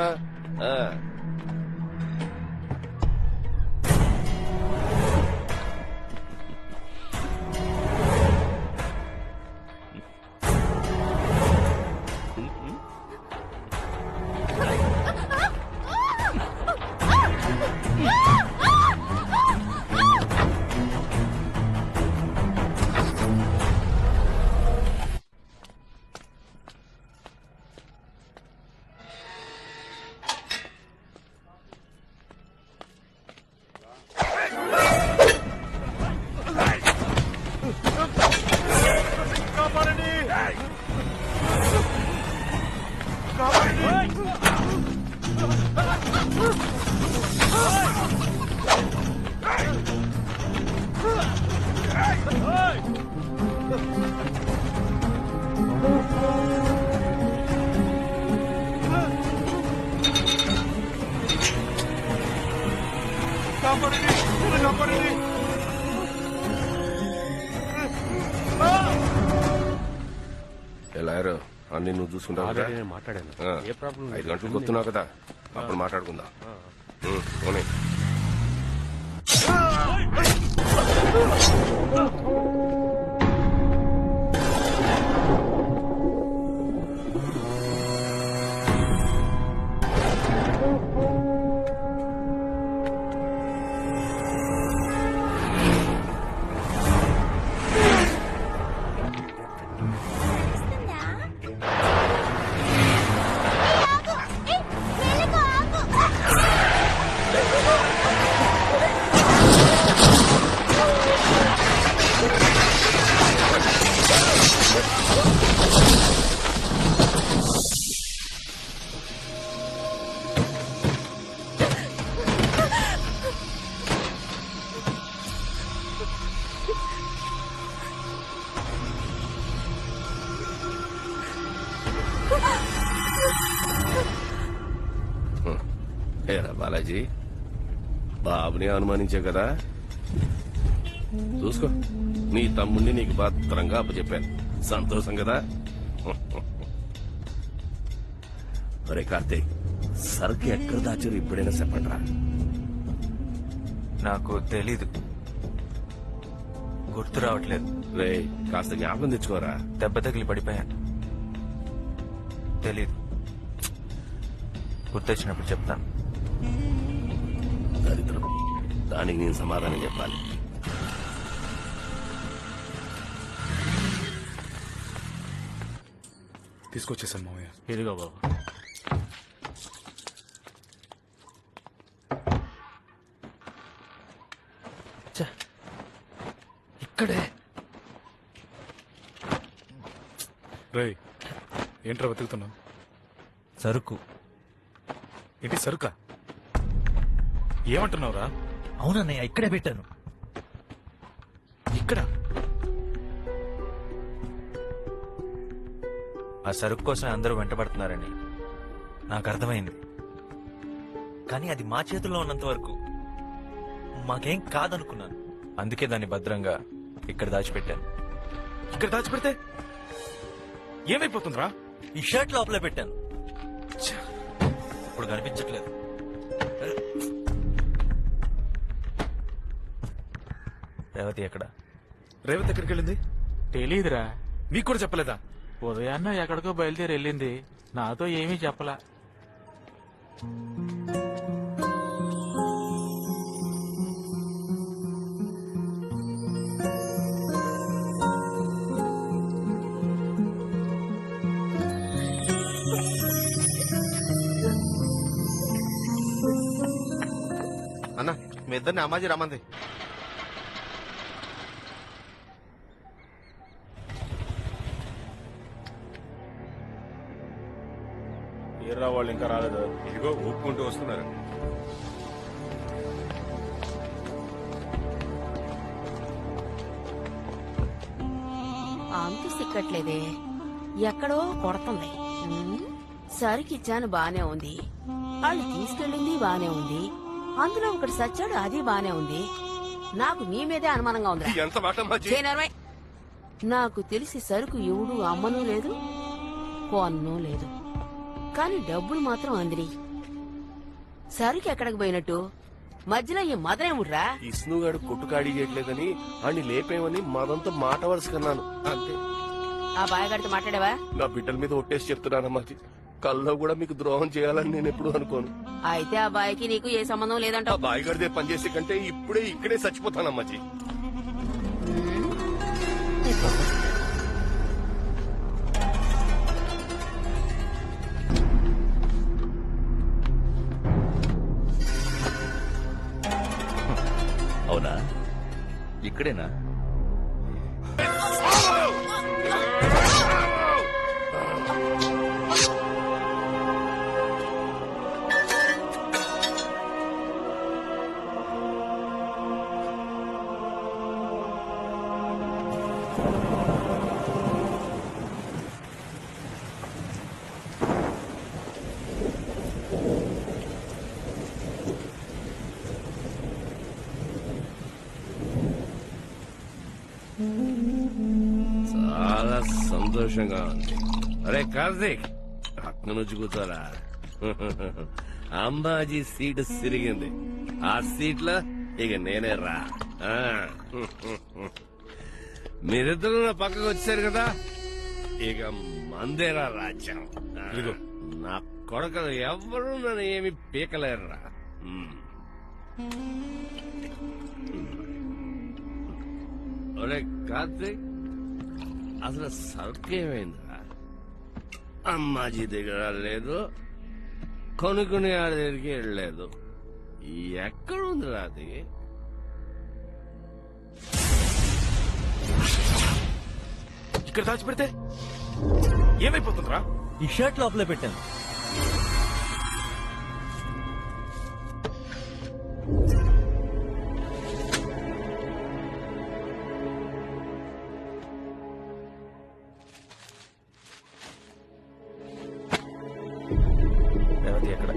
ఎలారు అన్ని నువ్వు చూసుకుంటావు కదా. మాట్లాడాను. 5 గంటలకు వస్తున్నావు కదా, అప్పుడు మాట్లాడుకుందాం. పోనీ. ఏరా బాలాజీ, బాబుని అనుమానించే కదా. చూసుకో, నీ తమ్ముడిని నీకు భద్రంగా అప్పచెప్పాను. సంతోషం కదా. ఒరే కార్తీక్, సరుకు ఎక్కడ దాచారు ఇప్పుడైనా చెప్పండి రా. నాకు తెలీదు, గుర్తు రావట్లేదు. రే కాస్త జ్ఞాపకం తెచ్చుకోరా. దెబ్బ తగిలి పడిపోయాను, తెలీదు. గుర్తొచ్చినప్పుడు చెప్తాను. దరిద్రం, దానికి నేను సమాధానం చెప్పాలి. తీసుకొచ్చేసాను మావయ్య. ఇదిగో బాబు. ఇక్కడే రేయ్, ఏంట్రా వెతుకుతున్నావు? సరుకు. ఏంటి సరుకా? ఏమంటున్నావురా? అవునన్నయ్య, ఇక్కడే పెట్టాను. ఇక్కడ ఆ సరుకు కోసం అందరూ వెంటబడుతున్నారని నాకు అర్థమైంది. కానీ అది మా చేతుల్లో ఉన్నంత వరకు మాకేం కాదనుకున్నాను. అందుకే దాన్ని భద్రంగా ఇక్కడ దాచిపెట్టాను. ఇక్కడ దాచిపెడితే ఏమైపోతుందిరా? ఈ షర్ట్ లోపలే పెట్టాను. ఇప్పుడు కనిపించట్లేదు. రేవతి ఎక్కడ? రేవతి ఎక్కడికి వెళ్ళింది? తెలీదురా. మీకు కూడా చెప్పలేదా? ఉదయాన్న ఎక్కడికో బయలుదేరి వెళ్ళింది, నాతో ఏమీ చెప్పలా. అన్న మీ ఇద్దరిని అమ్మాజీ రమ్మంది. ఏర్రా వాళ్ళు ఇంకా రాలేదు. ఇదిగో ఊపుకుంటూ వస్తున్నారు. అంత సిక్కట్లేదే, ఎక్కడో కొడుతుంది. సరికిచ్చాను బానే ఉంది, వాళ్ళు తీసుకెళ్ళింది బానే ఉంది, అందులో ఒకటి సచ్చాడు, అది బానే ఉంది. నాకు నీ మీదే అనుమానంగా ఉంది. ఎంత మాట అమ్మాజీ? నాకు తెలిసి సరుకు ఎవడు అమ్మనూ లేదు, కొన్నూ లేదు, కానీ డబ్బులు మాత్రం అందిని. సరుకు ఎక్కడికి పోయినట్టు మధ్యలో ఈ మదనేముడ్రా? ఇస్నుగాడు కొట్టుకాడి చేయట్లేదని అని లేపేమని మదంతో మాట వరుసకన్నాను అంతే. ఆ బాయగాడితో మాట్లాడావా? నా బిడ్డల మీద ఒట్టేసి చెప్తున్నానమ్మాజీ, కల్లో కూడా మీకు ద్రోహం చేయాలని నేను ఎప్పుడు అనుకోను. అయితే ఆ బాయ్కి నీకు ఏ సంబంధం ఆ లేదంటావు. బాయిగడిదే పనిచేసే కంటే ఇప్పుడే ఇక్కడే చచ్చిపోతానమ్మాజీ. అవునా? ఇక్కడేనా? చాలా సంతోషంగా ఉంది. అరే కార్తీక్, పక్కన నుంచి కూర్చోరా. అంబాజీ సీటు సిరిగింది. ఆ సీట్లో ఇక నేనే రా. మీరిద్దరు నా పక్కకు వచ్చారు కదా, ఇక మందేరా రాజ్యం. నా కొడుకులు ఎవ్వరూ నన్ను ఏమి పీకలేరురా. ఒరే కార్తీక్, అసలు సరుకు ఏమైందిరా? అమ్మాజీ దగ్గర లేదు, కొనుక్కునే ఆడ దగ్గరికి వెళ్ళలేదు. ఎక్కడుందిరా అది? ఇక్కడ దాచిపెడితే ఏమైపోతుందిరా? ఈ షర్ట్ లోపలే పెట్టాను. రేవతి ఎక్కడ?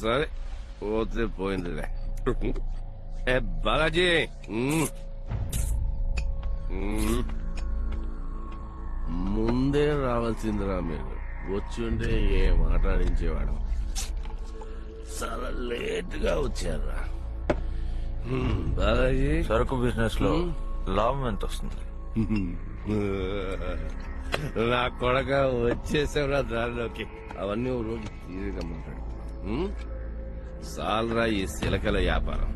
సరే పోతే పోయిందిలే ఏ బాలాజీ ముందే రావాల్సిందిరా మీరు వచ్చి ఉంటే ఏం మాట్లాడించేవాడు చాలా లేట్ గా వచ్చారా బాలాజీ సరుకు బిజినెస్ లో లాభం ఎంత వస్తుంది? నా కొడక వచ్చేసావురా దారిలోకి అవన్నీ ఓ రోజు తీరిగా మాట్లాడు సాలరా ఈ సిలకల వ్యాపారం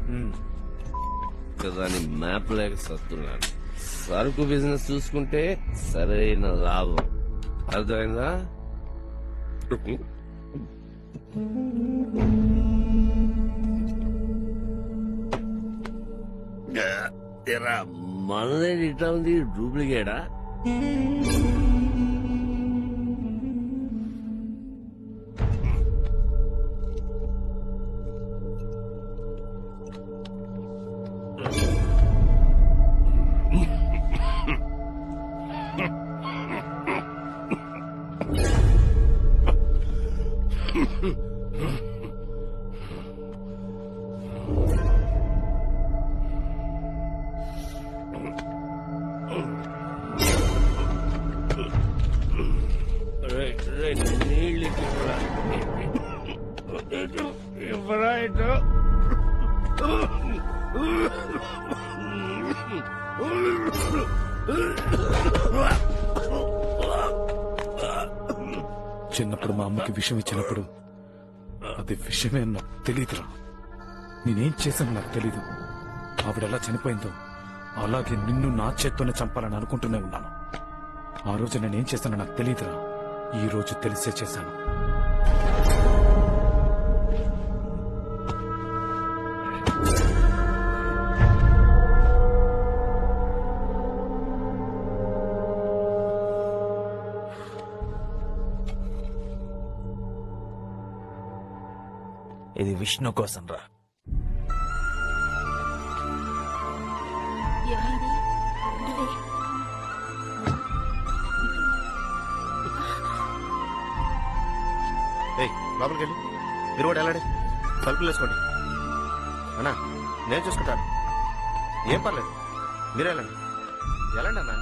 దాని మ్యాప్ లేక సత్తున్నాను సరుకు బిజినెస్ చూసుకుంటే సరైన లాభం అర్థమైందా ఎరా మనదే ఇట్లా ఉంది డూప్లికేటా నీళ్ళు ఇవ్వరా ఇటు చిన్నప్పుడు మా అమ్మకి విషం ఇచ్చినప్పుడు అది విషమే నాకు తెలియదురా. నేనేం చేశానో నాకు తెలీదు. ఆవిడెలా చనిపోయిందో అలాగే నిన్ను నా చేత్తోనే చంపాలని అనుకుంటూనే ఉన్నాను. ఆ రోజు నేనేం చేశానో నాకు తెలియదురా. ఈ రోజు తెలిసే చేశాను. ఇది విష్ణు కోసం రా. లోపలికి వెళ్ళి మీరు కూడా వెళ్ళండి. తలుపులు వేసుకోండి. అన్నా నేను చూసుకుంటాను, ఏం పర్లేదు. మీరు వెళ్ళండి వెళ్ళండి అన్నా.